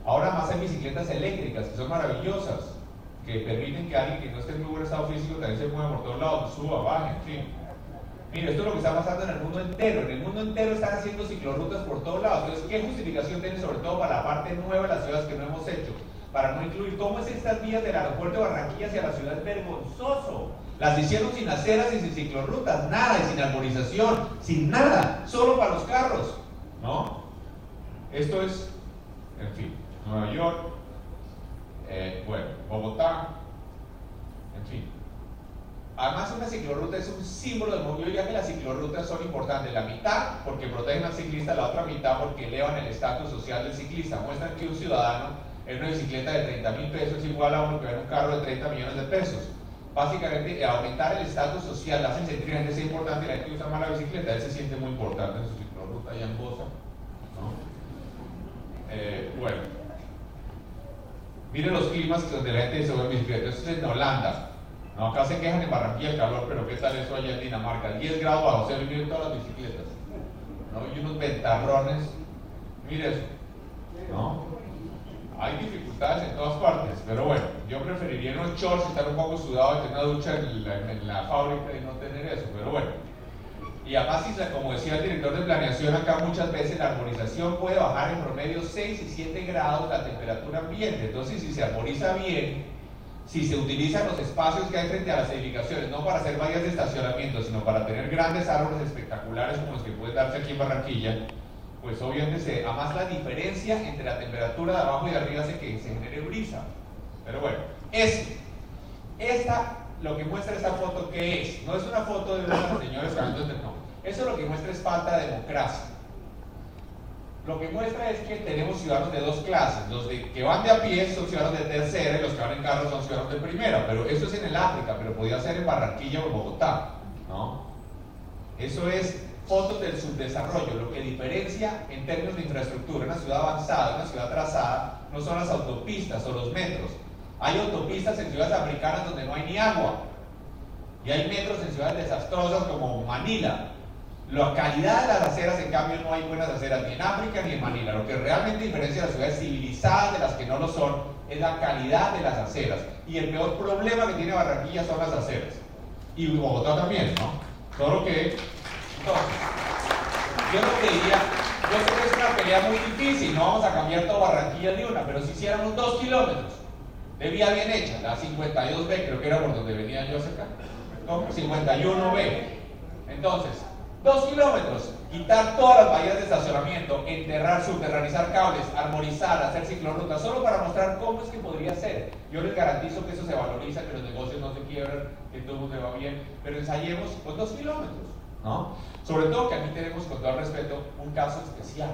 ahora más hay bicicletas eléctricas que son maravillosas, que permiten que alguien que no esté en muy buen estado físico también se mueva por todos lados, suba, baje, en fin. Mire, esto es lo que está pasando en el mundo entero. En el mundo entero están haciendo ciclorrutas por todos lados. Entonces, ¿qué justificación tiene sobre todo para la parte nueva de las ciudades que no hemos hecho? Para no incluir cómo es estas vías del aeropuerto de Barranquilla hacia la ciudad, es vergonzoso. Las hicieron sin aceras y sin ciclorrutas, nada, y sin arborización, sin nada, solo para los carros, ¿no? Esto es, en fin, Nueva York, bueno, Bogotá, en fin. Además, una ciclorruta es un símbolo del movimiento. Yo diría que las ciclorrutas son importantes, la mitad porque protegen al ciclista, la otra mitad porque elevan el estatus social del ciclista. Muestran que un ciudadano en una bicicleta de 30.000 pesos es igual a uno que en un carro de 30 millones de pesos. Básicamente, aumentar el estatus social hace sentir que la gente sea importante y la gente que usa más la bicicleta, él se siente muy importante en su ciclorruta allá en Bosa, ¿no? Bueno, miren los climas donde la gente se va en bicicleta. Esto es en Holanda. No, acá se quejan en Barranquilla el calor, pero ¿qué tal eso allá en Dinamarca? 10 grados bajo cero, miren todas las bicicletas, ¿no? Y unos ventarrones, mire eso, ¿no? Hay dificultades en todas partes, pero bueno, yo preferiría unos shorts, estar un poco sudado y tener una ducha en la fábrica y no tener eso, pero bueno. Y además, como decía el director de planeación acá, muchas veces la arborización puede bajar en promedio 6 y 7 grados la temperatura ambiente. Entonces, si se arboriza bien, si se utilizan los espacios que hay frente a las edificaciones, no para hacer vallas de estacionamiento, sino para tener grandes árboles espectaculares como los que pueden darse aquí en Barranquilla, pues obviamente además la diferencia entre la temperatura de abajo y de arriba hace que se genere brisa. Pero bueno, lo que muestra esta foto, ¿qué es? No es una foto de unos señores hablando de no. Eso lo que muestra es falta de democracia. Lo que muestra es que tenemos ciudadanos de dos clases. Los que van de a pie son ciudadanos de tercera y los que van en carro son ciudadanos de primera. Pero eso es en el África, pero podía ser en Barranquilla o en Bogotá, ¿no? Eso es fotos del subdesarrollo. Lo que diferencia en términos de infraestructura una ciudad avanzada, una ciudad trazada, no son las autopistas o los metros. Hay autopistas en ciudades africanas donde no hay ni agua. Y hay metros en ciudades desastrosas como Manila. La calidad de las aceras, en cambio, no hay buenas aceras ni en África ni en Manila. Lo que realmente diferencia a las ciudades civilizadas de las que no lo son es la calidad de las aceras. Y el peor problema que tiene Barranquilla son las aceras. Y Bogotá también, ¿no? Todo lo que... Entonces, yo lo que diría, yo sé que es una pelea muy difícil, no vamos a cambiar toda Barranquilla de una, pero si hiciéramos 2 kilómetros, de vía bien hecha, la 52B, creo que era por donde venía yo hacia acá, ¿no? 51B. Entonces, 2 kilómetros, quitar todas las bahías de estacionamiento, enterrar, subterranizar cables, armonizar, hacer ciclorruta, solo para mostrar cómo es que podría ser. Yo les garantizo que eso se valoriza, que los negocios no se quiebran, que todo el mundo va bien, pero ensayemos con 2 kilómetros, ¿no? Sobre todo que aquí tenemos, con todo el respeto, un caso especial.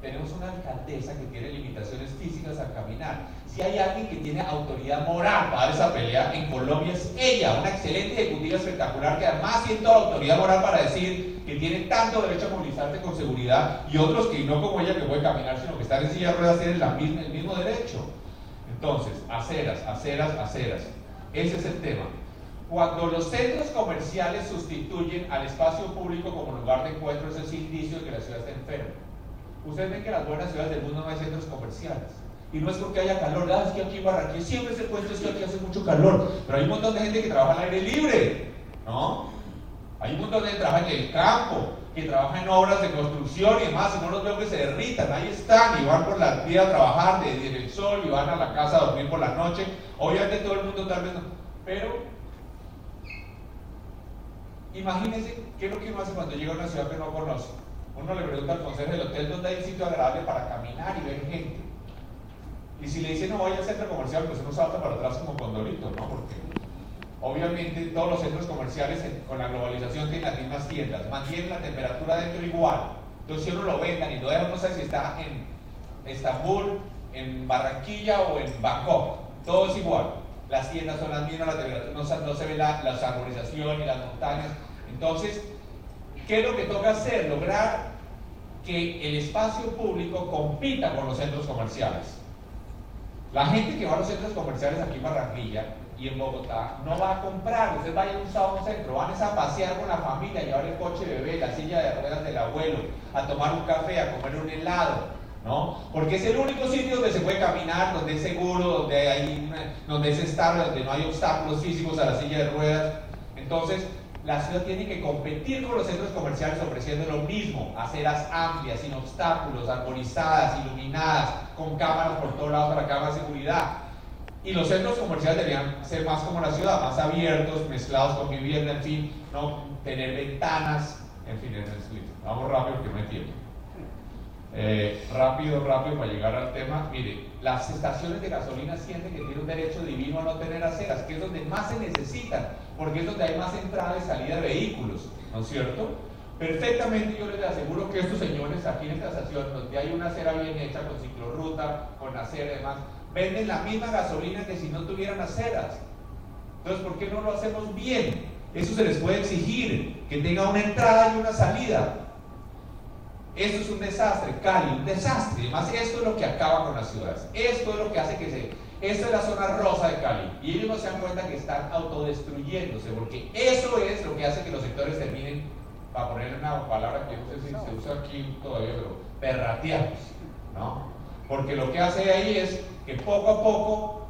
Tenemos una alcaldesa que tiene limitaciones físicas al caminar. Si hay alguien que tiene autoridad moral para dar esa pelea en Colombia es ella, una excelente ejecutiva espectacular que además tiene toda la autoridad moral para decir que tiene tanto derecho a movilizarse con seguridad y otros que no como ella que puede caminar sino que están en silla de ruedas tienen el mismo derecho. Entonces, aceras, aceras, aceras. Ese es el tema. Cuando los centros comerciales sustituyen al espacio público como lugar de encuentro, eso es indicio de que la ciudad está enferma. Ustedes ven que en las buenas ciudades del mundo no hay centros comerciales. Y no es porque haya calor, es que aquí en Barranquilla siempre se cuenta es que aquí hace mucho calor. Pero hay un montón de gente que trabaja al aire libre, ¿no? Hay un montón de gente que trabaja en el campo, que trabaja en obras de construcción y demás, y no los veo que se derritan, ahí están, y van por la vida a trabajar desde el sol, y van a la casa a dormir por la noche. Obviamente todo el mundo tal vez no, pero imagínense qué es lo que uno hace cuando llega a una ciudad que no conoce. Uno le pregunta al conserje del hotel dónde hay un sitio agradable para caminar y ver gente. Y si le dice no vaya al centro comercial, pues uno salta para atrás como condorito, ¿no? Porque obviamente todos los centros comerciales con la globalización tienen las mismas tiendas, mantienen la temperatura dentro igual. Entonces si uno lo vendan y lo dejan, no sabe si está en Estambul, en Barranquilla o en Bangkok, todo es igual. Las tiendas son las mismas, la temperatura, no se ve la arborización y las montañas. Entonces, ¿qué es lo que toca hacer? Lograr que el espacio público compita con los centros comerciales. La gente que va a los centros comerciales aquí en Barranquilla y en Bogotá no va a comprar. Ustedes vayan un sábado a un centro, van a pasear con la familia, a llevar el coche bebé, la silla de ruedas del abuelo, a tomar un café, a comer un helado, ¿no? Porque es el único sitio donde se puede caminar, donde es seguro, donde es estable, donde no hay obstáculos físicos a la silla de ruedas. Entonces, la ciudad tiene que competir con los centros comerciales ofreciendo lo mismo, aceras amplias, sin obstáculos, arborizadas, iluminadas, con cámaras por todos lados para que haga seguridad. Y los centros comerciales deberían ser más como la ciudad, más abiertos, mezclados con vivienda, en fin, no tener ventanas, en fin, vamos rápido porque no hay tiempo. Rápido para llegar al tema. Mire, las estaciones de gasolina sienten que tienen un derecho divino a no tener aceras, que es donde más se necesitan, porque es donde hay más entrada y salida de vehículos, ¿no es cierto? Perfectamente yo les aseguro que estos señores aquí en esta estación, donde hay una acera bien hecha, con ciclorruta, con acera y demás, venden la misma gasolina que si no tuvieran aceras. Entonces, ¿por qué no lo hacemos bien? Eso se les puede exigir, que tenga una entrada y una salida. Esto es un desastre, Cali, un desastre. Además, esto es lo que acaba con las ciudades. Esto es lo que hace que Esta es la zona rosa de Cali. Y ellos no se dan cuenta que están autodestruyéndose, porque eso es lo que hace que los sectores terminen, para ponerle una palabra que no sé si se usa aquí todavía, pero perrateados, ¿no? Porque lo que hace ahí es que poco a poco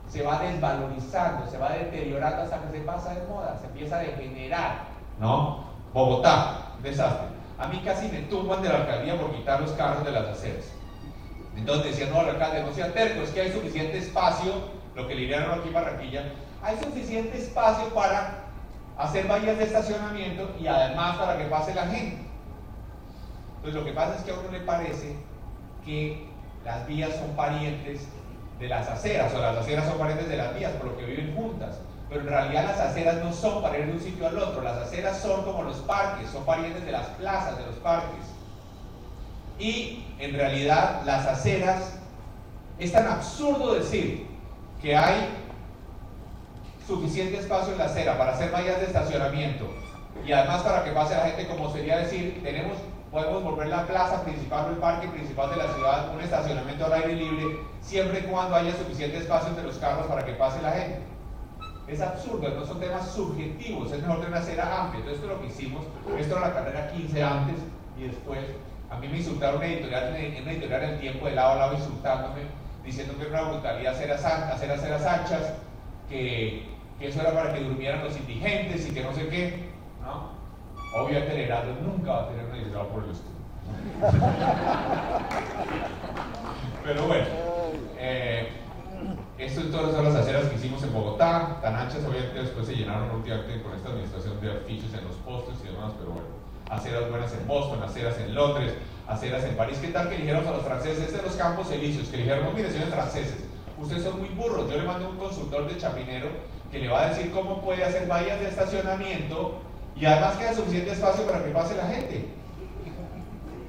se va desvalorizando, se va deteriorando hasta que se pasa de moda, se empieza a degenerar, ¿no? Bogotá, un desastre. A mí casi me tumban de la alcaldía por quitar los carros de las aceras. Entonces decían, no, el alcalde, no sea terco, es que hay suficiente espacio, lo que le dirían aquí en Barranquilla, hay suficiente espacio para hacer vallas de estacionamiento y además para que pase la gente. Entonces lo que pasa es que a uno le parece que las vías son parientes de las aceras, o las aceras son parientes de las vías, por lo que viven juntas. Pero en realidad las aceras no son para ir de un sitio al otro, las aceras son como los parques, son parientes de las plazas, de los parques. Y en realidad las aceras, es tan absurdo decir que hay suficiente espacio en la acera para hacer vallas de estacionamiento y además para que pase la gente, como sería decir, podemos volver la plaza principal o el parque principal de la ciudad un estacionamiento al aire libre, siempre y cuando haya suficiente espacio entre los carros para que pase la gente. Es absurdo, no son temas subjetivos, es mejor tener una acera amplia. Entonces esto es lo que hicimos, esto era la carrera 15 antes y después. A mí me insultaron en una editorial El Tiempo de lado a lado insultándome, diciendo que era una brutalidad hacer aceras anchas, que eso era para que durmieran los indigentes y que no sé qué, ¿no? Obviamente el Heraldo nunca va a tener una editorial por el estilo. Pero bueno, Esto en todas las aceras que hicimos en Bogotá, tan anchas, obviamente después se llenaron últimamente con esta administración de afiches en los postes y demás, pero bueno, aceras buenas en Boston, aceras en Londres, aceras en París. ¿Qué tal que dijeron a los franceses de los Campos Elíseos? Que dijeron, mire señores franceses, ustedes son muy burros, yo le mando un consultor de Chapinero que le va a decir cómo puede hacer vallas de estacionamiento y además queda suficiente espacio para que pase la gente.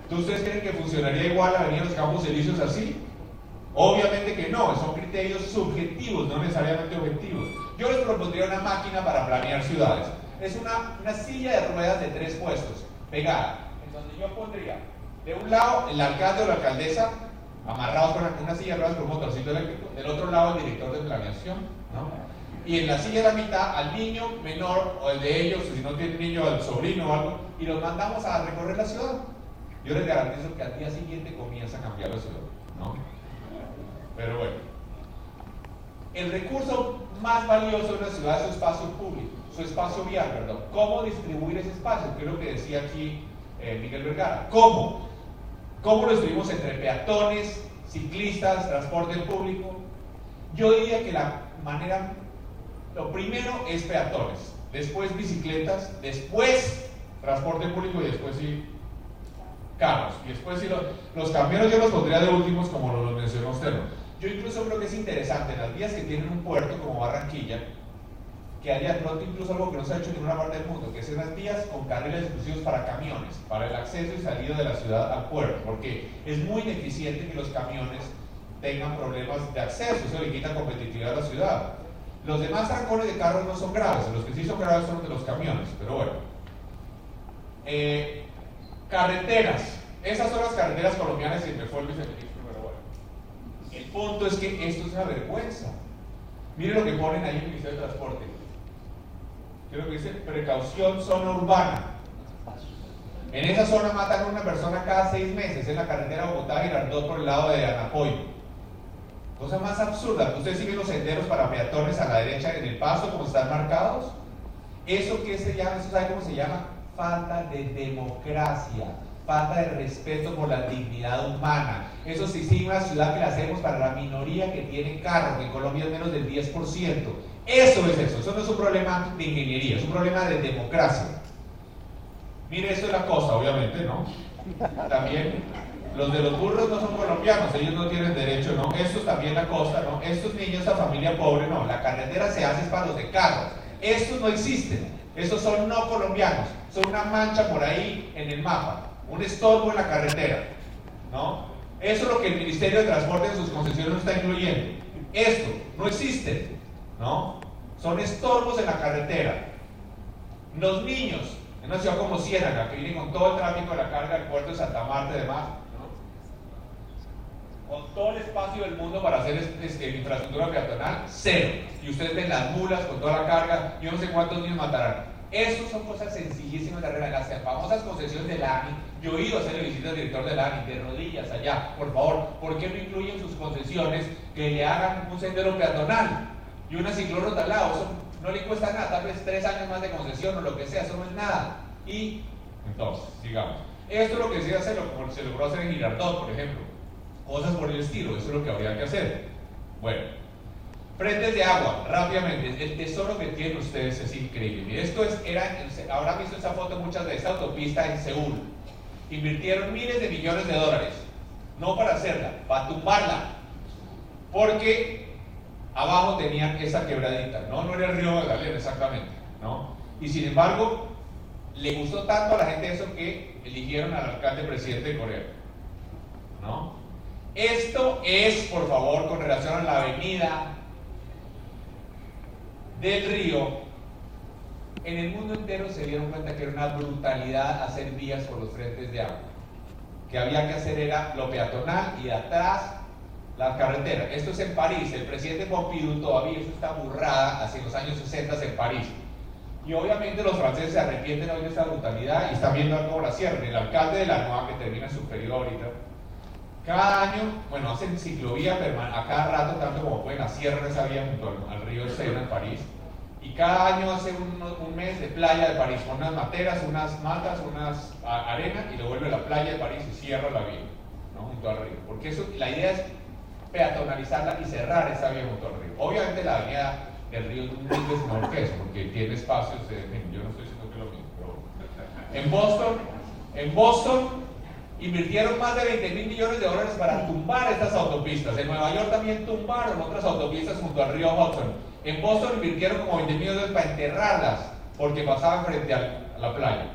¿Entonces ustedes creen que funcionaría igual la avenida de los Campos Elíseos así? Obviamente que no, son criterios subjetivos, no necesariamente objetivos. Yo les propondría una máquina para planear ciudades. Es una silla de ruedas de 3 puestos, pegada, en donde yo pondría de un lado el alcalde o la alcaldesa, amarrados con una silla de ruedas con un motorcito eléctrico, del otro lado el director de planeación, ¿no? Y en la silla de la mitad al niño menor o el de ellos, si no tiene niño, al sobrino o algo, y los mandamos a recorrer la ciudad. Yo les garantizo que al día siguiente comienza a cambiar la ciudad, ¿no? Pero bueno, el recurso más valioso de una ciudad es su espacio público, su espacio vial, perdón. ¿Cómo distribuir ese espacio? Que es lo que decía aquí Miguel Vergara. ¿Cómo? ¿Cómo lo distribuimos entre peatones, ciclistas, transporte público? Yo diría que la manera, lo primero es peatones, después bicicletas, después transporte público y después sí carros. Y después sí los camiones yo los pondría de últimos como lo mencionó usted, ¿no? Yo incluso creo que es interesante en las vías que tienen un puerto como Barranquilla, que haya de pronto incluso algo que no se ha hecho en ninguna parte del mundo, que sean las vías con carriles exclusivos para camiones, para el acceso y salida de la ciudad al puerto, porque es muy ineficiente que los camiones tengan problemas de acceso, eso le quita competitividad a la ciudad. Los demás trancones de carros no son graves, los que sí son graves son los de los camiones, pero bueno. Carreteras, esas son las carreteras colombianas y me fue el viceministro. El punto es que esto es una vergüenza. Miren lo que ponen ahí en el Ministerio de Transporte. Creo que dice precaución zona urbana. En esa zona matan a una persona cada 6 meses en la carretera Bogotá-Girardot por el lado de Anapoyo. Cosa más absurda. Ustedes siguen los senderos para peatones a la derecha en el paso como están marcados. ¿Eso qué se llama? ¿Eso sabe cómo se llama? Falta de democracia. Falta de respeto por la dignidad humana. Eso sí, sí, una ciudad que la hacemos para la minoría que tiene carro, que en Colombia es menos del 10%. Eso es eso. Eso no es un problema de ingeniería, es un problema de democracia. Mire, esto es la cosa, obviamente, ¿no? También, los de los burros no son colombianos, ellos no tienen derecho, ¿no? Esto es también la costa, ¿no? Estos niños, esta familia pobre, no. La carretera se hace para los de carros. Estos no existen. Estos son no colombianos. Son una mancha por ahí en el mapa. Un estorbo en la carretera, ¿no? Eso es lo que el Ministerio de Transporte en sus concesiones no está incluyendo. Esto no existe, ¿no? Son estorbos en la carretera. Los niños, en una ciudad como Ciénaga, que vienen con todo el tráfico de la carga del puerto de Santa Marta y demás, ¿no? Con todo el espacio del mundo para hacer infraestructura peatonal, cero. Y ustedes ven las mulas con toda la carga, yo no sé cuántos niños matarán. Esas son cosas sencillísimas de arreglar. Las famosas concesiones del ANI. Yo he ido a hacerle visita al director del ANI, de rodillas allá. Por favor, ¿por qué no incluyen sus concesiones que le hagan un sendero peatonal y una ciclorruta al lado? Eso no le cuesta nada, tal vez 3 años más de concesión o lo que sea, eso no es nada. Y entonces, digamos, esto es lo que se hace, como se logró hacer en Girardot, por ejemplo. Cosas por el estilo, eso es lo que habría que hacer. Bueno. Frentes de agua, rápidamente, el tesoro que tienen ustedes es increíble. Esto habrán visto esa foto muchas de esta autopista en Seúl. Invirtieron miles de millones de dólares, no para hacerla, para tumbarla, porque abajo tenían esa quebradita, no era el río Magdalena exactamente, ¿no? Y sin embargo, le gustó tanto a la gente eso que eligieron al alcalde presidente de Corea, ¿no? Esto es, por favor, con relación a la avenida del río. En el mundo entero se dieron cuenta que era una brutalidad hacer vías por los frentes de agua. Que había que hacer era lo peatonal y de atrás la carretera. Esto es en París. El presidente Pompidou todavía eso está burrada hacia los años 60 en París. Y obviamente los franceses se arrepienten hoy de esta brutalidad y están viendo cómo la cierran. El alcalde de Lannoy, que termina su periodo ahorita, cada año, bueno, hacen ciclovía a cada rato, tanto como pueden, la cierran esa vía junto al río Sena en París. Y cada año hace un mes de playa de París, con unas materas, unas matas, unas arena, y lo vuelve a la playa de París y cierra la vía, ¿no? Junto al río. Porque eso, la idea es peatonalizarla y cerrar esa vía junto al río. Obviamente la avenida del río es mil veces mejor que eso, porque tiene espacios, yo no estoy diciendo que es lo mismo, pero en Boston invirtieron más de 20.000 millones de dólares para tumbar estas autopistas. En Nueva York también tumbaron otras autopistas junto al río Hudson. En Boston invirtieron como 20 millones de dólares para enterrarlas, porque pasaban frente a la playa.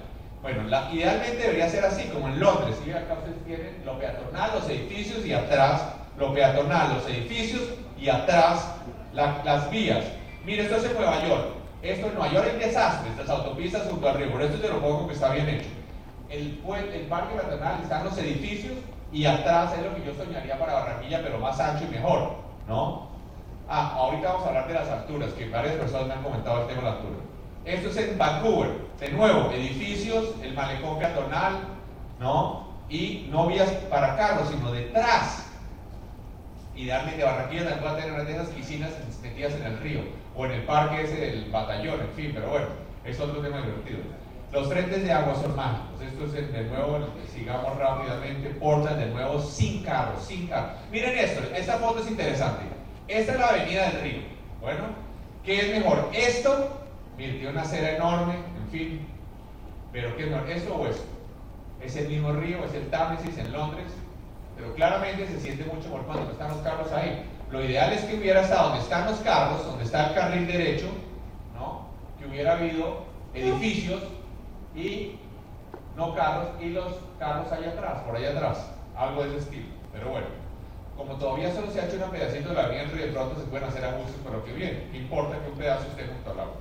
Bueno, idealmente debería ser así, como en Londres. ¿Sí? Acá ustedes tienen lo peatonal, los edificios, y atrás lo peatonal, los edificios, y atrás las vías. Mire, esto es en Nueva York. Esto en Nueva York es desastre, estas autopistas junto al río. Por esto es de lo poco que está bien hecho. El parque peatonal están los edificios, y atrás es lo que yo soñaría para Barranquilla, pero más ancho y mejor, ¿no? Ahorita vamos a hablar de las alturas, que varias personas me han comentado el tema de la altura. Esto es en Vancouver, de nuevo, edificios, el malecón peatonal, ¿no? Y no vías para carros, sino detrás. Idealmente Barranquilla también puede tener una de esas piscinas metidas en el río, o en el parque ese del batallón, en fin, pero bueno, es otro tema divertido. Los frentes de agua son mágicos. Esto es de nuevo, sigamos rápidamente. Portland de nuevo sin carros, sin carros. Miren esto, esta foto es interesante. Esta es la avenida del río. Bueno, ¿qué es mejor? Esto, miren, tiene una acera enorme, en fin. Pero ¿qué es mejor? ¿Esto o esto? Es el mismo río, es el Támesis en Londres. Pero claramente se siente mucho mejor cuando no están los carros ahí. Lo ideal es que hubiera estado donde están los carros, donde está el carril derecho, ¿no? Que hubiera habido edificios y no carros, y los carros allá atrás, por allá atrás, algo de ese estilo. Pero bueno, como todavía solo se ha hecho un pedacito de la avenida del río, de pronto se pueden hacer ajustes, pero que bien, ¿qué importa que un pedazo esté junto al agua?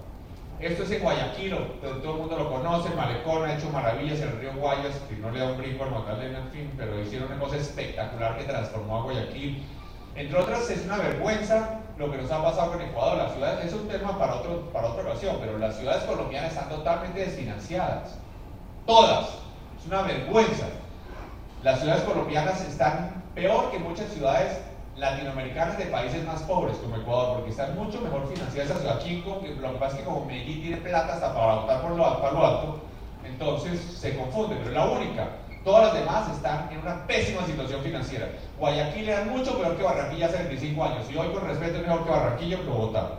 Esto es en Guayaquil, todo el mundo lo conoce, el malecón ha hecho maravillas, el río Guayas, que no le da un brinco al Magdalena, en fin, pero hicieron una cosa espectacular que transformó a Guayaquil. Entre otras, es una vergüenza lo que nos ha pasado con Ecuador. Las ciudades, es un tema para otra ocasión, pero las ciudades colombianas están totalmente desfinanciadas. Todas. Es una vergüenza. Las ciudades colombianas están peor que muchas ciudades latinoamericanas de países más pobres como Ecuador, porque están mucho mejor financiadas. Aquí, lo que pasa es que como Medellín tiene plata hasta para votar por lo alto, entonces se confunde, pero es la única. Todas las demás están en una pésima situación financiera. Guayaquil era mucho peor que Barranquilla hace 25 años, y hoy, con respeto, es mejor que Barranquilla o que Bogotá,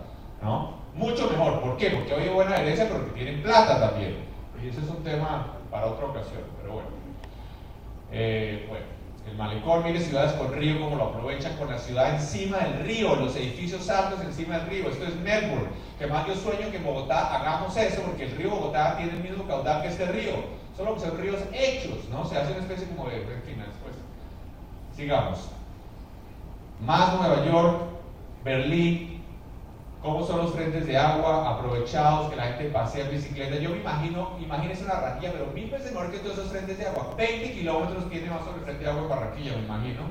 ¿no? Mucho mejor. ¿Por qué? Porque hoy hay buena herencia, pero que tienen plata también. Y ese es un tema para otra ocasión, pero bueno. Bueno, el malecón, mire, ciudades con río, como lo aprovechan, con la ciudad encima del río, los edificios altos encima del río. Esto es Melbourne, que más yo sueño que en Bogotá hagamos eso, porque el río Bogotá tiene el mismo caudal que este río, solo que son ríos hechos, ¿no? Se hace una especie como de, en fin, después. Sigamos. Más Nueva York, Berlín, cómo son los frentes de agua aprovechados, que la gente pasea en bicicleta. Yo me imagino, imagínense una Barranquilla, pero 1000 veces mejor que todos esos frentes de agua. 20 kilómetros tiene más sobre el frente de agua en Barranquilla, me imagino,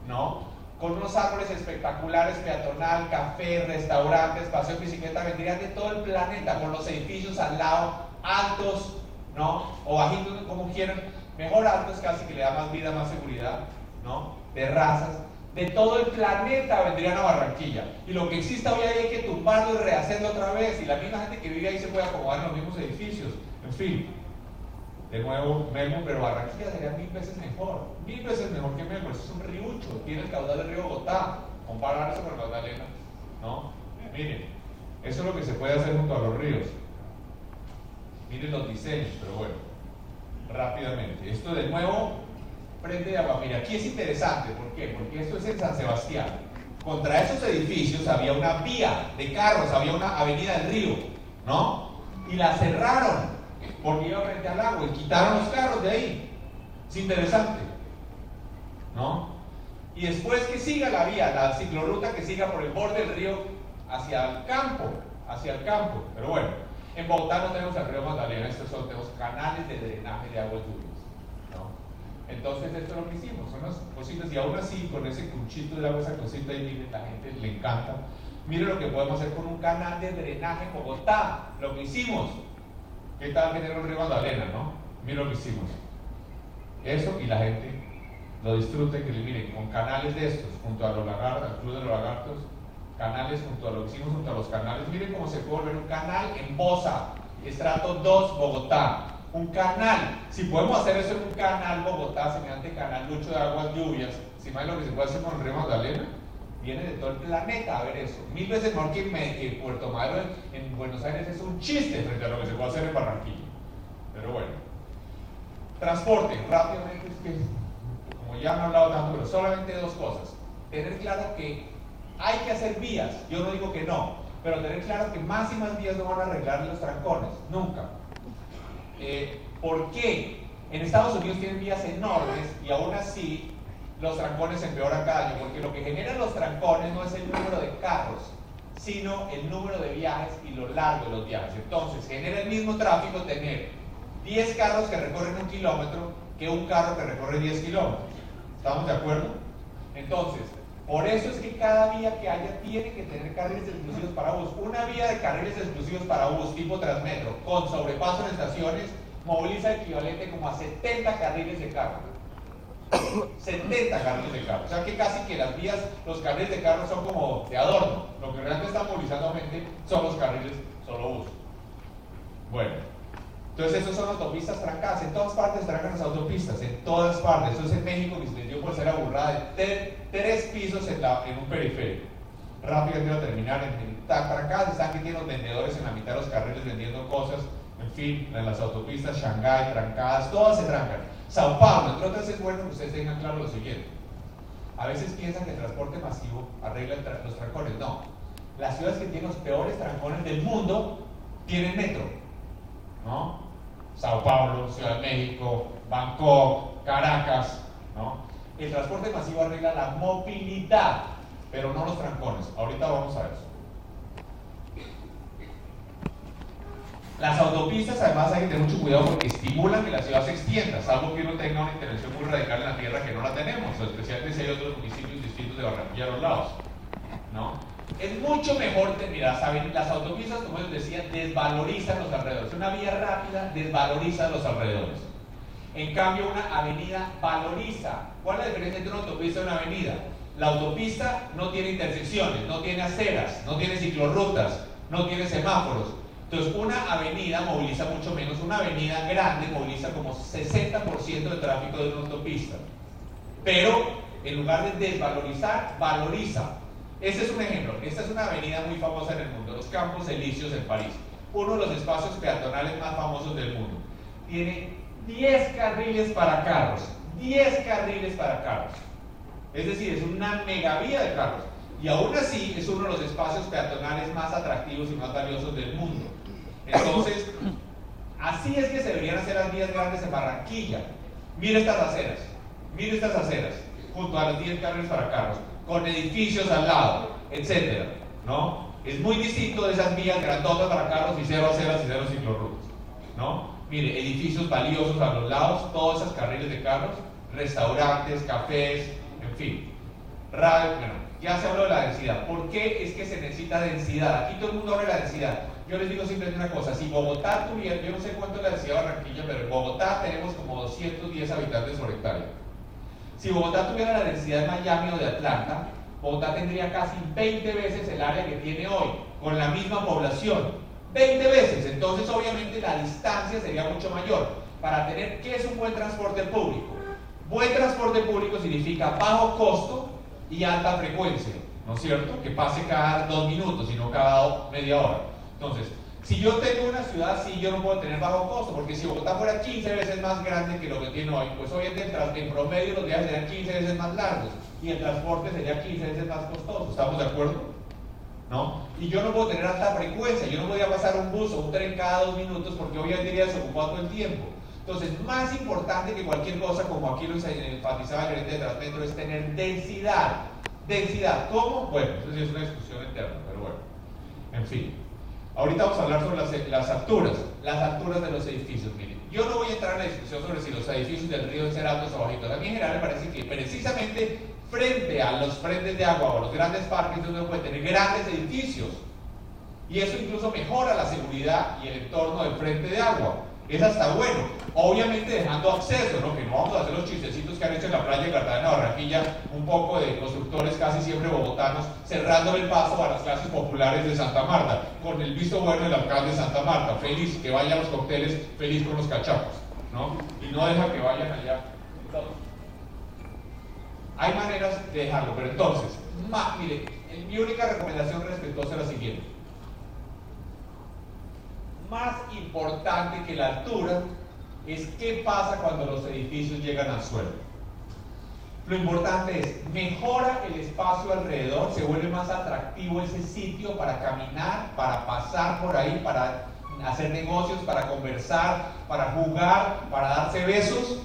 ¿no? Con unos árboles espectaculares, peatonal, café, restaurantes, paseo en bicicleta, vendrían de todo el planeta, con los edificios al lado, altos, ¿no? O bajitos, como quieran, mejor altos casi, que le da más vida, más seguridad, ¿no? Terrazas. De todo el planeta vendrían a Barranquilla. Y lo que exista hoy ahí hay que tumbarlo y rehacerlo otra vez. Y la misma gente que vive ahí se puede acomodar en los mismos edificios. En fin, de nuevo, Melbourne, pero Barranquilla sería 1000 veces mejor. 1000 veces mejor que Melbourne. Es un riucho, tiene el caudal del río Bogotá. Comparar eso con Magdalena, ¿no? Miren, eso es lo que se puede hacer junto a los ríos. Miren los diseños, pero bueno, rápidamente. Esto de nuevo, frente de agua. Mira, aquí es interesante. ¿Por qué? Porque esto es en San Sebastián. Contra esos edificios había una vía de carros, había una avenida del río, ¿no? Y la cerraron porque iba frente al agua y quitaron los carros de ahí. Es interesante, ¿no? Y después que siga la vía, la ciclorruta que siga por el borde del río hacia el campo, pero bueno, en Bogotá no tenemos el río Magdalena, tenemos canales de drenaje de aguas lluvias, ¿no? Entonces esto es lo que hicimos, son las cositas, y aún así con ese cuchito de agua, esa cosita, y miren, la gente le encanta. Miren lo que podemos hacer con un canal de drenaje en Bogotá, lo que hicimos. ¿Qué tal tener un río Magdalena, no? Miren lo que hicimos. Eso, y la gente lo disfruta, que miren, con canales de estos, junto a los lagartos, al Club de los Lagartos, canales junto a lo que hicimos junto a los canales. Miren cómo se puede volver un canal en Bosa, estrato 2, Bogotá. Un canal, si podemos hacer eso en un canal Bogotá, semejante canal lucho de aguas lluvias, ¿Se imaginan lo que se puede hacer con el río Magdalena? Viene de todo el planeta a ver eso. 1000 veces mejor que Puerto Madero en Buenos Aires. Es un chiste frente a lo que se puede hacer en Barranquilla. Pero bueno. Transporte, rápidamente, es que como ya han hablado tanto, pero solamente dos cosas. Tener claro que hay que hacer vías, yo no digo que no, pero tener claro que más y más vías no van a arreglar los trancones, nunca. ¿Por qué? En Estados Unidos tienen vías enormes y aún así los trancones empeoran cada año, porque lo que generan los trancones no es el número de carros, sino el número de viajes y lo largo de los viajes. Entonces, genera el mismo tráfico tener 10 carros que recorren 1 kilómetro que un carro que recorre 10 kilómetros. ¿Estamos de acuerdo? Entonces, por eso es que cada vía que haya tiene que tener carriles exclusivos para bus. Una vía de carriles exclusivos para bus tipo Transmetro con sobrepaso en estaciones moviliza equivalente como a 70 carriles de carro. 70 carriles de carro. O sea que casi que las vías, los carriles de carro son como de adorno. Lo que realmente está movilizando gente son los carriles solo bus. Bueno, entonces esos son autopistas trancadas. En todas partes trancan las autopistas, en todas partes. Eso es en México que se les dio por ser aburrada de 3 pisos en un periférico. Rápido quiero terminar. Trancadas están que tienen los vendedores en la mitad de los carriles vendiendo cosas. En fin, en las autopistas, Shanghái, trancadas, todas se trancan. Sao Paulo, entre otras, es bueno que ustedes tengan claro lo siguiente. A veces piensan que el transporte masivo arregla los trancones. No. Las ciudades que tienen los peores trancones del mundo tienen metro. ¿No? Sao Paulo, Ciudad de México, Bangkok, Caracas. ¿No? El transporte masivo arregla la movilidad, pero no los trancones. Ahorita vamos a eso. Las autopistas además hay que tener mucho cuidado porque estimulan que la ciudad se extienda, salvo que uno tenga una intervención muy radical en la tierra que no la tenemos, especialmente si hay otros municipios distintos de Barranquilla a los lados, ¿no? Es mucho mejor terminar, ¿saben? Las autopistas, como les decía, desvalorizan los alrededores. Una vía rápida desvaloriza los alrededores. En cambio, una avenida valoriza. ¿Cuál es la diferencia entre una autopista y una avenida? La autopista no tiene intersecciones, no tiene aceras, no tiene ciclorrutas, no tiene semáforos. Entonces, una avenida moviliza mucho menos. Una avenida grande moviliza como 60% del tráfico de una autopista. Pero, en lugar de desvalorizar, valoriza. Este es un ejemplo. Esta es una avenida muy famosa en el mundo, los Campos Elíseos en París. Uno de los espacios peatonales más famosos del mundo. Tiene 10 carriles para carros. 10 carriles para carros. Es decir, es una megavía de carros. Y aún así es uno de los espacios peatonales más atractivos y más valiosos del mundo. Entonces, así es que se deberían hacer las vías grandes en Barranquilla. Mire estas aceras, junto a los 10 carriles para carros, con edificios al lado, etcétera, ¿no? Es muy distinto de esas vías grandotas para carros y 0 aceras y 0 ciclorrutas, ¿no? Mire, edificios valiosos a los lados, todos esos carriles de carros, restaurantes, cafés, en fin. Bueno, ya se habló de la densidad. ¿Por qué es que se necesita densidad? Aquí todo el mundo habla de la densidad. Yo les digo simplemente una cosa, si Bogotá tuviera, yo no sé cuánto es la densidad de Barranquilla, pero en Bogotá tenemos como 210 habitantes por hectárea. Si Bogotá tuviera la densidad de Miami o de Atlanta, Bogotá tendría casi 20 veces el área que tiene hoy, con la misma población. 20 veces, entonces obviamente la distancia sería mucho mayor. Para tener, ¿qué es un buen transporte público? Buen transporte público significa bajo costo y alta frecuencia, ¿no es cierto? Que pase cada 2 minutos y no cada media hora. Entonces, si yo tengo una ciudad así, yo no puedo tener bajo costo, porque si Bogotá fuera 15 veces más grande que lo que tiene hoy, pues obviamente en promedio los viajes serían 15 veces más largos y el transporte sería 15 veces más costoso. ¿Estamos de acuerdo? ¿No? Y yo no puedo tener alta frecuencia, yo no podría pasar un bus o un tren cada 2 minutos porque obviamente iría desocupado todo el tiempo. Entonces, más importante que cualquier cosa, como aquí lo enfatizaba el gerente de Transmetro, es tener densidad. ¿Densidad? ¿Cómo? Bueno, eso sí es una discusión eterna, pero bueno. En fin. Ahorita vamos a hablar sobre las alturas de los edificios. Miren, yo no voy a entrar en la discusión sobre si los edificios del río deben ser altos o bajitos. A mí en general me parece que precisamente frente a los frentes de agua o a los grandes parques uno puede tener grandes edificios. Y eso incluso mejora la seguridad y el entorno del frente de agua. Es hasta bueno, obviamente dejando acceso, ¿no? Que no vamos a hacer los chistecitos que han hecho en la playa de Cartagena, Barranquilla, un poco de constructores casi siempre bogotanos, cerrando el paso a las clases populares de Santa Marta, con el visto bueno del alcalde de Santa Marta, feliz, que vayan a los cócteles, feliz con los cachacos, ¿no? Y no deja que vayan allá. Hay maneras de dejarlo, pero entonces, mire, mi única recomendación respetuosa es la siguiente. Más importante que la altura es qué pasa cuando los edificios llegan al suelo. Lo importante es, mejora el espacio alrededor, se vuelve más atractivo ese sitio para caminar, para pasar por ahí, para hacer negocios, para conversar, para jugar, para darse besos.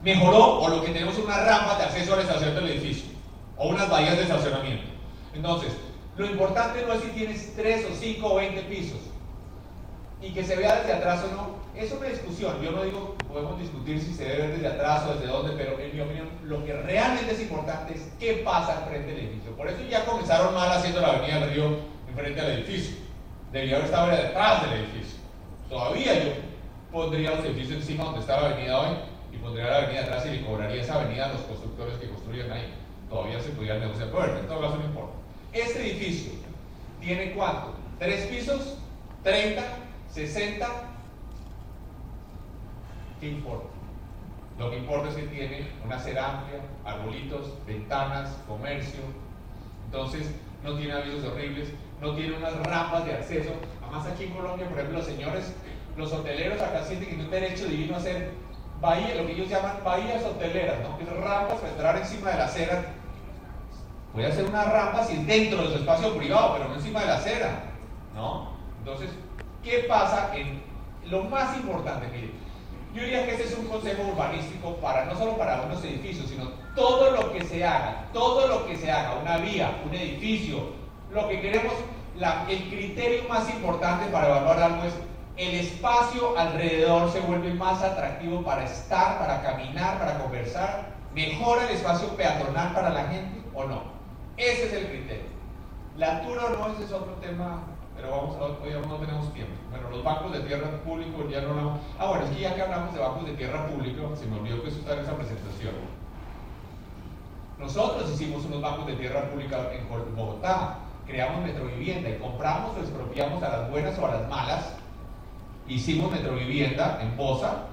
Mejoró, o lo que tenemos una rampa de acceso a la estación del edificio, o unas bahías de estacionamiento. Entonces, lo importante no es si tienes 3 o 5 o 20 pisos, y que se vea desde atrás o no, es una discusión. Yo no digo, podemos discutir si se debe ver desde atrás o desde dónde, pero en mi opinión, lo que realmente es importante es qué pasa al frente del edificio. Por eso ya comenzaron mal haciendo la avenida del Río enfrente al edificio. Debería haber estado detrás del edificio. Todavía yo pondría los edificios encima donde está la avenida hoy, y pondría la avenida atrás y le cobraría esa avenida a los constructores que construyen ahí. Todavía se podría negociar, pero en todo caso no importa. Este edificio tiene ¿cuánto? ¿3 pisos? ¿30? ¿60? ¿Qué importa? Lo que importa es que tiene una acera amplia, arbolitos, ventanas, comercio. Entonces no tiene avisos horribles, no tiene unas rampas de acceso. Además aquí en Colombia, por ejemplo, los señores, los hoteleros acá sienten que tienen un derecho divino a hacer bahía, lo que ellos llaman bahías hoteleras, ¿no? Que es rampas para entrar encima de la acera. Voy a hacer una rampa si es dentro de su espacio privado, pero no encima de la acera, ¿no? Entonces, ¿qué pasa en lo más importante? Mire, yo diría que ese es un consejo urbanístico para no solo para unos edificios, sino todo lo que se haga, una vía, un edificio, lo que queremos, el criterio más importante para evaluar algo es el espacio alrededor se vuelve más atractivo para estar, para caminar, para conversar, mejora el espacio peatonal para la gente o no. Ese es el criterio. La altura o no, ese es otro tema. Pero hoy no tenemos tiempo. Bueno, los bancos de tierra público ya no hablamos. Bueno, es que ya que hablamos de bancos de tierra público, se me olvidó que eso está en esa presentación. Nosotros hicimos unos bancos de tierra pública en Bogotá, creamos Metrovivienda y compramos o expropiamos a las buenas o a las malas. Hicimos Metrovivienda en Poza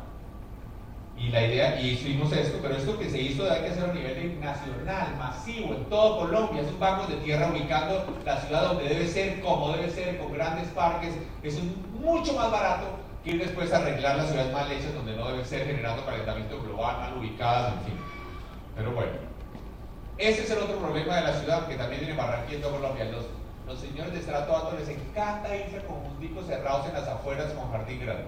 y la idea, y hicimos esto, pero esto que se hizo hay que hacerlo a nivel nacional, masivo, en todo Colombia. Esos bancos de tierra ubicando la ciudad donde debe ser, como debe ser, con grandes parques. Eso es mucho más barato que ir después a arreglar las ciudades mal hechas donde no deben ser, generando calentamiento global, mal ubicadas, en fin. Pero bueno, ese es el otro problema de la ciudad que también tiene Barranquilla en toda Colombia. Los señores de estrato alto les encanta irse con conjunticos cerrados en las afueras con jardín grande,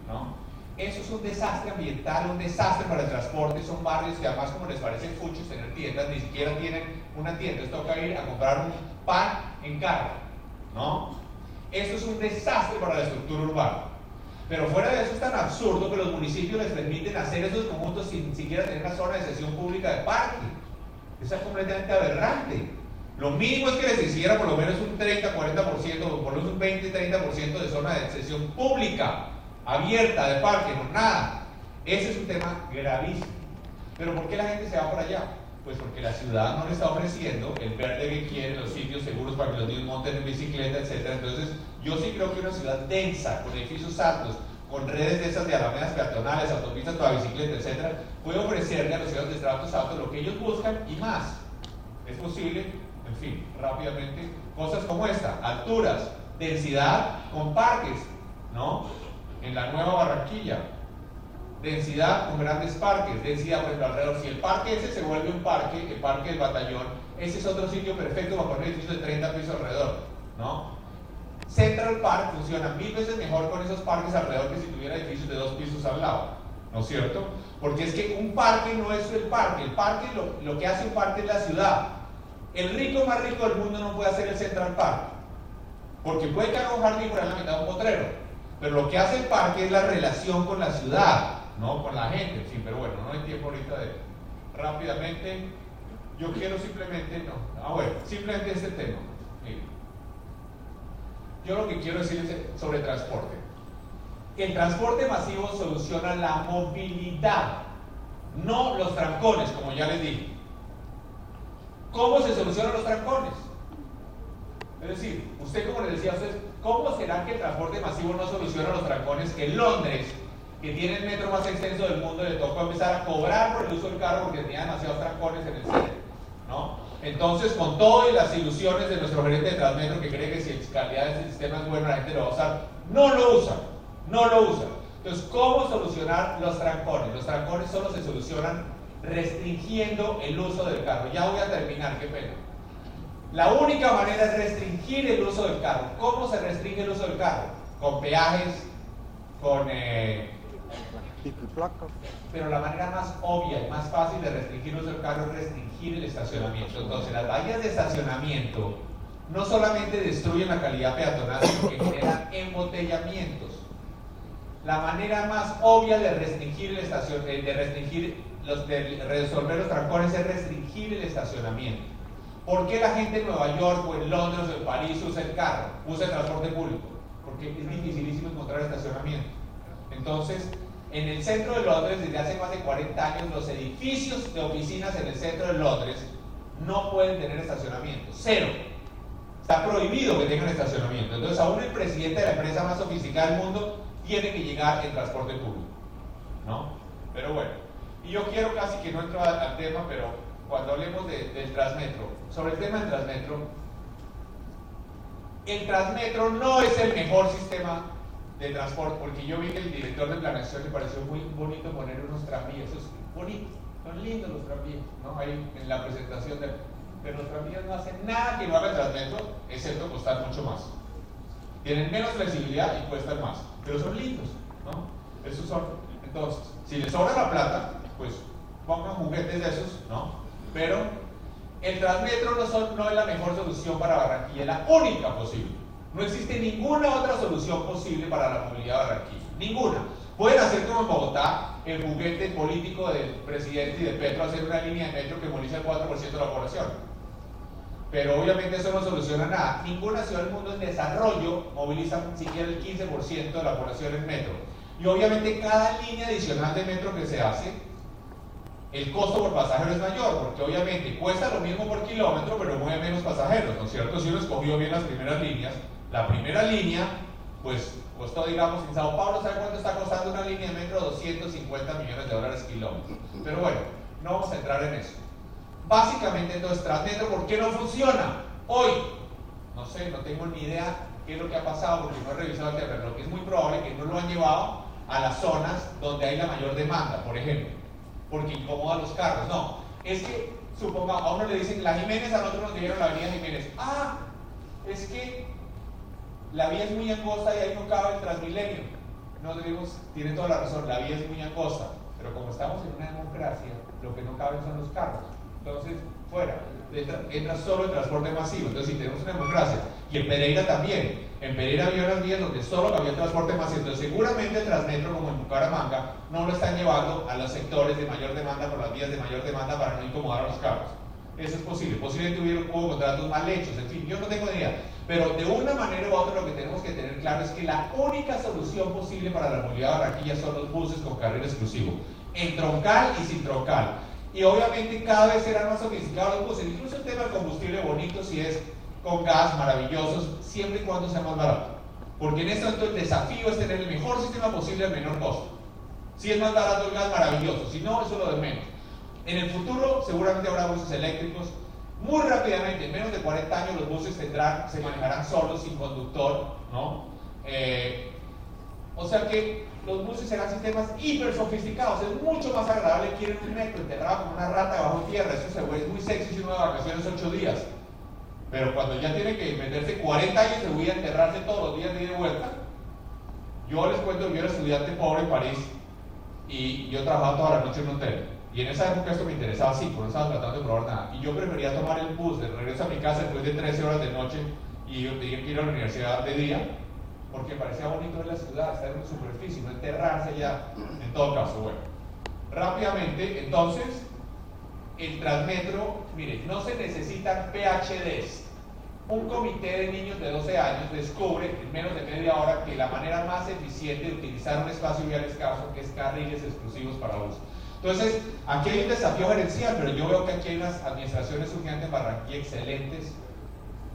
¿no? Eso es un desastre ambiental, un desastre para el transporte. Son barrios que además, como les parece fuchos tener tiendas, ni siquiera tienen una tienda. Les toca ir a comprar un pan en carro, ¿no? Eso es un desastre para la estructura urbana. Pero fuera de eso es tan absurdo que los municipios les permiten hacer esos conjuntos sin siquiera tener una zona de sesión pública de parque. Eso es completamente aberrante. Lo mínimo es que les hiciera por lo menos un 30, 40%, o por lo menos un 20, 30% de zona de sesión pública, abierta, de parque, no nada. Ese es un tema gravísimo. Pero ¿por qué la gente se va por allá? Pues porque la ciudad no le está ofreciendo el verde que quiere, los sitios seguros para que los niños monten en bicicleta, etc. Entonces, yo sí creo que una ciudad densa, con edificios altos, con redes de esas de alamedas peatonales, autopistas para bicicleta, etc., puede ofrecerle a los ciudadanos de estratos altos lo que ellos buscan y más. Es posible, en fin, rápidamente, cosas como esta: alturas, densidad con parques, ¿no? En la Nueva Barranquilla, densidad con grandes parques, densidad por ejemplo alrededor. Si el parque ese se vuelve un parque, el parque del Batallón, ese es otro sitio perfecto para poner edificios de 30 pisos alrededor, ¿no? Central Park funciona 1000 veces mejor con esos parques alrededor que si tuviera edificios de 2 pisos al lado, ¿no es cierto? Porque es que un parque no es el parque lo que hace un parque es la ciudad. El rico más rico del mundo no puede hacer el Central Park, porque puede que haga un jardín por ahí en la mitad de un potrero. Pero lo que hace el parque es la relación con la ciudad, ¿no? Con la gente, en fin. Pero bueno, no hay tiempo ahorita de... Rápidamente, yo quiero simplemente... simplemente este tema. Yo lo que quiero decir es sobre transporte. El transporte masivo soluciona la movilidad, no los trancones, como ya les dije. ¿Cómo se solucionan los trancones? Es decir, usted, como les decía a ustedes, ¿cómo será que el transporte masivo no soluciona los trancones que en Londres, que tiene el metro más extenso del mundo, le tocó empezar a cobrar por el uso del carro porque tenía demasiados trancones en el centro, ¿no? Entonces, con todo y las ilusiones de nuestro gerente de Transmetro, que cree que si la calidad de este sistema es buena, la gente lo va a usar, no lo usa, no lo usa. Entonces, ¿cómo solucionar los trancones? Los trancones solo se solucionan restringiendo el uso del carro. Ya voy a terminar, qué pena. La única manera es restringir el uso del carro. ¿Cómo se restringe el uso del carro? Con peajes, con... Pero la manera más obvia y más fácil de restringir el uso del carro es restringir el estacionamiento. Entonces, las bahías de estacionamiento no solamente destruyen la calidad peatonal, sino que generan embotellamientos. La manera más obvia de restringir el de resolver los trancones es restringir el estacionamiento. ¿Por qué la gente en Nueva York o en Londres o en París usa el carro, usa el transporte público? Porque es dificilísimo encontrar estacionamiento. Entonces, en el centro de Londres, desde hace más de 40 años, los edificios de oficinas en el centro de Londres no pueden tener estacionamiento. Cero. Está prohibido que tengan estacionamiento. Entonces, aún el presidente de la empresa más sofisticada del mundo tiene que llegar en transporte público, ¿no? Pero bueno, y yo quiero casi que no entro al tema, pero cuando hablemos del Transmetro, sobre el tema del Transmetro, el Transmetro no es el mejor sistema de transporte, porque yo vi que el director de planeación le pareció muy bonito poner unos tranvías. Eso es bonito, son lindos los tranvías, ¿no? Ahí en la presentación pero los tranvías no hacen nada que no haga el Transmetro, excepto costar mucho más. Tienen menos flexibilidad y cuestan más, pero son lindos, ¿no? Esos son, entonces, si les sobra la plata, pues pongan juguetes de esos, ¿no? Pero el Transmetro no es la mejor solución para Barranquilla, es la única posible. No existe ninguna otra solución posible para la movilidad de Barranquilla, ninguna. Pueden hacer como en Bogotá, el juguete político del presidente y de Petro, hacer una línea de metro que moviliza el 4% de la población. Pero obviamente eso no soluciona nada. Ninguna ciudad del mundo en desarrollo moviliza siquiera el 15% de la población en metro. Y obviamente cada línea adicional de metro que se hace, el costo por pasajero es mayor, porque obviamente cuesta lo mismo por kilómetro, pero mueve menos pasajeros, ¿no es cierto? Si uno escogió bien las primeras líneas, la primera línea, pues costó, digamos, en Sao Paulo, ¿sabe cuánto está costando una línea de metro? 250 millones de dólares kilómetro. Pero bueno, no vamos a entrar en eso. Básicamente, entonces, Transmetro, ¿por qué no funciona? Hoy, no sé, no tengo ni idea qué es lo que ha pasado, porque no he revisado el tema, pero lo que es muy probable que no lo han llevado a las zonas donde hay la mayor demanda, por ejemplo, porque incomoda a los carros. No, es que, supongamos, a uno le dicen la Jiménez, a nosotros nos dijeron la avenida Jiménez. Ah, es que la vía es muy angosta y ahí no cabe el Transmilenio. Nosotros digo, tiene toda la razón, la vía es muy angosta, pero como estamos en una democracia, lo que no caben son los carros. Entonces, fuera, entra solo el transporte masivo. Entonces, si tenemos una democracia, y en Pereira también, en Pereira había unas vías donde solo había transporte masivo. Entonces, seguramente el Transmetro, como en Bucaramanga, no lo están llevando a los sectores de mayor demanda por las vías de mayor demanda para no incomodar a los carros. Eso es posible. Posiblemente hubo contratos mal hechos, en fin, yo no tengo idea. Pero de una manera u otra lo que tenemos que tener claro es que la única solución posible para la movilidad de Barranquilla son los buses con carril exclusivo, en troncal y sin troncal. Y obviamente cada vez serán más sofisticados los buses, incluso el tema del combustible bonito, si es con gas, maravillosos, siempre y cuando sea más barato. Porque en este momento el desafío es tener el mejor sistema posible al menor costo. Si es más barato el gas, maravilloso, si no, eso es lo de menos. En el futuro seguramente habrá buses eléctricos. Muy rápidamente, en menos de 40 años los buses se manejarán solos, sin conductor, ¿no? O sea que los buses serán sistemas hiper sofisticados, es mucho más agradable que ir en un metro enterrado como una rata bajo tierra. Eso es muy sexy si uno va de vacaciones 8 días. Pero cuando ya tiene que meterse 40 años de vida, enterrarse todos los días de ida y vuelta. Yo les cuento que yo era estudiante pobre en París y yo trabajaba toda la noche en un hotel. Y en esa época esto me interesaba, sí, porque no estaba tratando de probar nada. Y yo prefería tomar el bus de regreso a mi casa después de 13 horas de noche y yo tenía que ir a la universidad de día, porque parecía bonito ver la ciudad, estar en una superficie, no enterrarse ya, en todo caso. Bueno, rápidamente, entonces, el Transmetro, miren, no se necesitan PhDs. Un comité de niños de 12 años descubre en menos de media hora que la manera más eficiente de utilizar un espacio vial escaso es carriles exclusivos para bus. Entonces, aquí hay un desafío gerencial, pero yo veo que aquí hay unas administraciones urgentes en Barranquilla excelentes,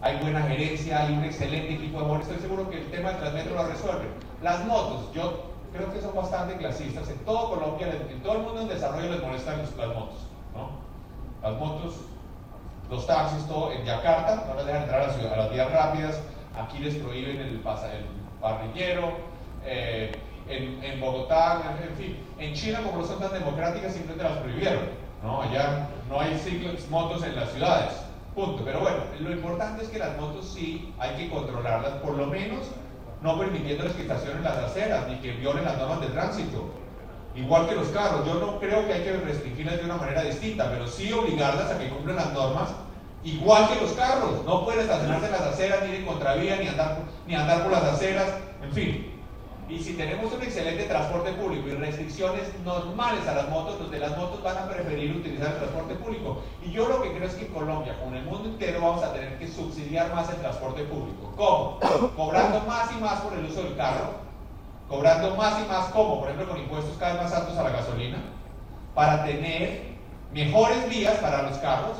hay buena gerencia, hay un excelente equipo de amor. Estoy seguro que el tema del Transmetro lo resuelve. Las motos, yo creo que son bastante clasistas. En todo Colombia, en todo el mundo en desarrollo les molestan las motos, ¿no? Las motos, los taxis, todo. En Yakarta no les dejan entrar a las vías rápidas, aquí les prohíben el parrillero, en Bogotá, en fin. En China, como no son tan democráticas, simplemente las prohibieron, ¿no? Allá no hay motos en las ciudades, punto. Pero bueno, lo importante es que las motos sí hay que controlarlas, por lo menos no permitiéndoles que estacionen las aceras ni que violen las normas de tránsito. Igual que los carros, yo no creo que hay que restringirlas de una manera distinta, pero sí obligarlas a que cumplan las normas igual que los carros. No pueden estacionarse en las aceras, ni en contravía, ni andar por las aceras, en fin. Y si tenemos un excelente transporte público y restricciones normales a las motos, los de las motos van a preferir utilizar el transporte público. Y yo lo que creo es que en Colombia, como en el mundo entero, vamos a tener que subsidiar más el transporte público. ¿Cómo? Cobrando más y más por el uso del carro, cobrando más y más, ¿cómo? Por ejemplo, con impuestos cada vez más altos a la gasolina, para tener mejores vías para los carros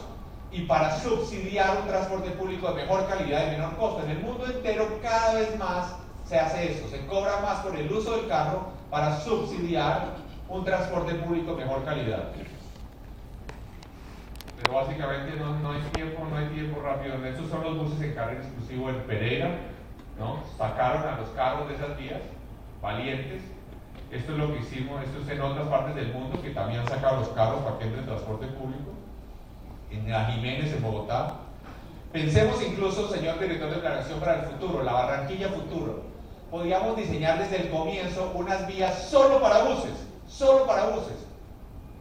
y para subsidiar un transporte público de mejor calidad y menor costo. En el mundo entero cada vez más se hace eso, se cobra más por el uso del carro para subsidiar un transporte público de mejor calidad. Pero básicamente no hay tiempo rápido. Estos son los buses en carril exclusivo en Pereira, ¿no? Sacaron a los carros de esas vías, valientes. Esto es lo que hicimos, esto es en otras partes del mundo que también han sacado los carros para que entre el transporte público. En la Jiménez, en Bogotá. Pensemos incluso, señor director de planeación para el futuro, la Barranquilla Futuro. Podríamos diseñar desde el comienzo unas vías solo para buses,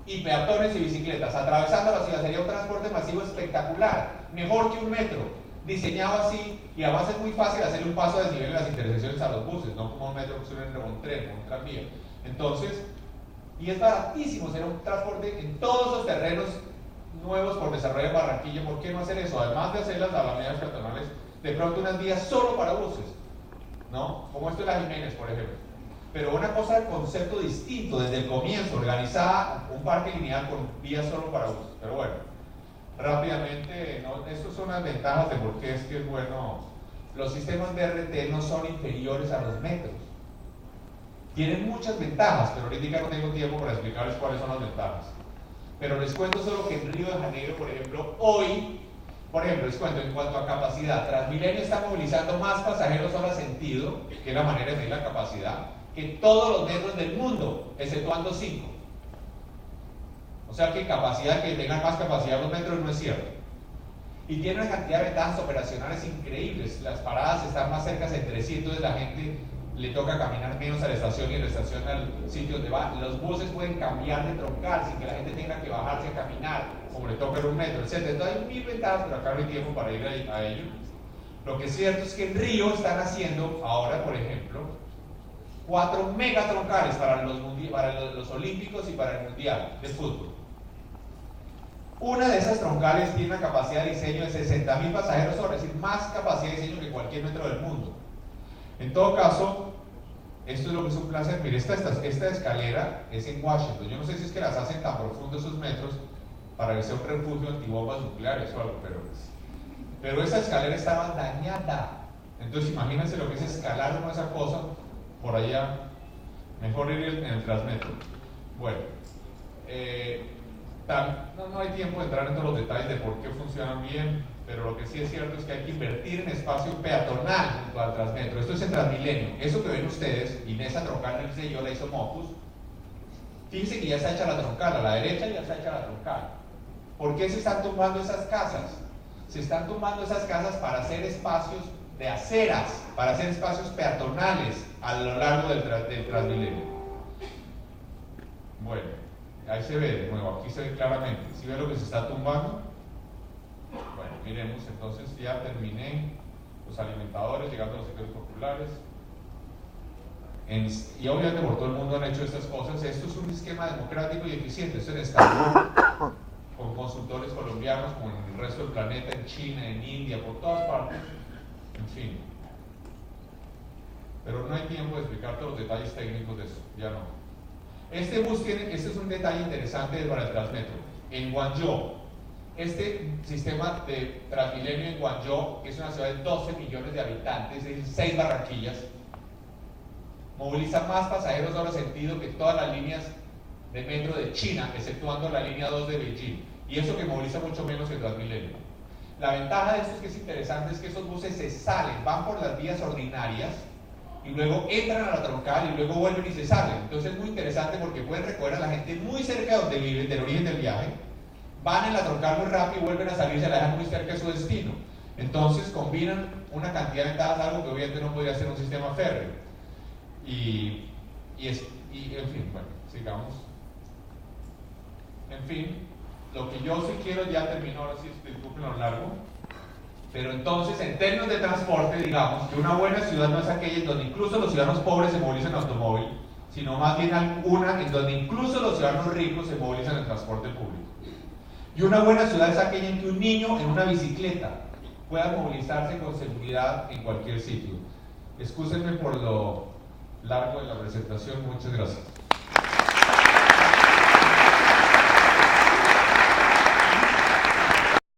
y peatones y bicicletas. Atravesando la ciudad sería un transporte masivo espectacular, mejor que un metro, diseñado así, y además es muy fácil hacer un paso a desnivel en las intersecciones a los buses, no como un metro que suele entre un tren o un tranvía. Entonces, y es baratísimo hacer un transporte en todos los terrenos nuevos por desarrollo en Barranquilla. ¿Por qué no hacer eso? Además de hacer las avenidas peatonales, de pronto unas vías solo para buses, ¿no? Como esto de la Jiménez, por ejemplo. Pero una cosa de concepto distinto, desde el comienzo, organizada un parque lineal con vías solo para buses. Pero bueno, rápidamente, ¿no? Estas son las ventajas de por qué es que es bueno. Los sistemas BRT no son inferiores a los metros. Tienen muchas ventajas, pero ahorita no tengo tiempo para explicarles cuáles son las ventajas. Pero les cuento solo que en Río de Janeiro, por ejemplo, hoy, les cuento en cuanto a capacidad, Transmilenio está movilizando más pasajeros hora sentido, que es la manera de medir la capacidad, que todos los metros del mundo, exceptuando 5. O sea que que tengan más capacidad los metros no es cierto. Y tiene una cantidad de ventajas operacionales increíbles. Las paradas están más cercas entre sí, entonces la gente le toca caminar menos a la estación y de la estación al sitio donde va. Los buses pueden cambiar de troncal sin que la gente tenga que bajarse a caminar, como le toca en un metro, etc. Entonces hay 1000 ventajas, pero acá no hay tiempo para ir a ello. Lo que es cierto es que en Río están haciendo ahora, por ejemplo, 4 megatroncales para los olímpicos y para el mundial de fútbol. Una de esas troncales tiene una capacidad de diseño de 60.000 pasajeros hora, es decir, más capacidad de diseño que cualquier metro del mundo. En todo caso, esto es lo que es un placer. Mire, esta escalera es en Washington. Yo no sé si es que las hacen tan profundos esos metros para que sea un refugio antibombas nucleares o algo, pero esa escalera estaba dañada. Entonces imagínense lo que es escalar con esa cosa por allá. Mejor ir en el Transmetro. Bueno, no hay tiempo de entrar en todos los detalles de por qué funcionan bien, pero lo que sí es cierto es que hay que invertir en espacio peatonal junto al Transmetro. Esto es en Transmilenio. Eso que ven ustedes, y en esa troncal yo la hizo Mopus, fíjense que ya está hecha la troncal, a la derecha ya está hecha la troncal. ¿Por qué se están tumbando esas casas? Se están tumbando esas casas para hacer espacios de aceras, para hacer espacios peatonales a lo largo del Transmilenio. Bueno, ahí se ve de nuevo, aquí se ve claramente. ¿Sí ve lo que se está tumbando? Bueno, miremos, entonces ya terminé los alimentadores, llegando a los sectores populares. Y obviamente por todo el mundo han hecho estas cosas. Esto es un esquema democrático y eficiente. Esto en Estambul, con consultores colombianos, como en el resto del planeta, en China, en India, por todas partes. En fin. Pero no hay tiempo de explicar todos los detalles técnicos de eso, ya no. Este es un detalle interesante para el Transmetro. En Guangzhou, este sistema de Transmilenio en Guangzhou, que es una ciudad de 12 millones de habitantes, es 6 Barranquillas, moviliza más pasajeros doble sentido que todas las líneas de metro de China, exceptuando la línea 2 de Beijing, y eso que moviliza mucho menos que el Transmilenio. La ventaja de esto es que es interesante, es que esos buses se salen, van por las vías ordinarias y luego entran a la troncal y luego vuelven y se salen. Entonces es muy interesante porque pueden recoger a la gente muy cerca de donde viven, del origen del viaje, van en la troncal muy rápido y vuelven a salir y se la dejan muy cerca de su destino. Entonces combinan una cantidad de ventajas, algo que obviamente no podría ser un sistema férreo. Y en fin, bueno, sigamos. En fin, lo que yo sí quiero, ya termino, ahora sí, disculpen lo largo, pero entonces en términos de transporte, digamos que una buena ciudad no es aquella en donde incluso los ciudadanos pobres se movilizan en automóvil, sino más bien una en donde incluso los ciudadanos ricos se movilizan en transporte público. Y una buena ciudad es aquella en que un niño en una bicicleta pueda movilizarse con seguridad en cualquier sitio. Excúsenme por lo largo de la presentación, muchas gracias.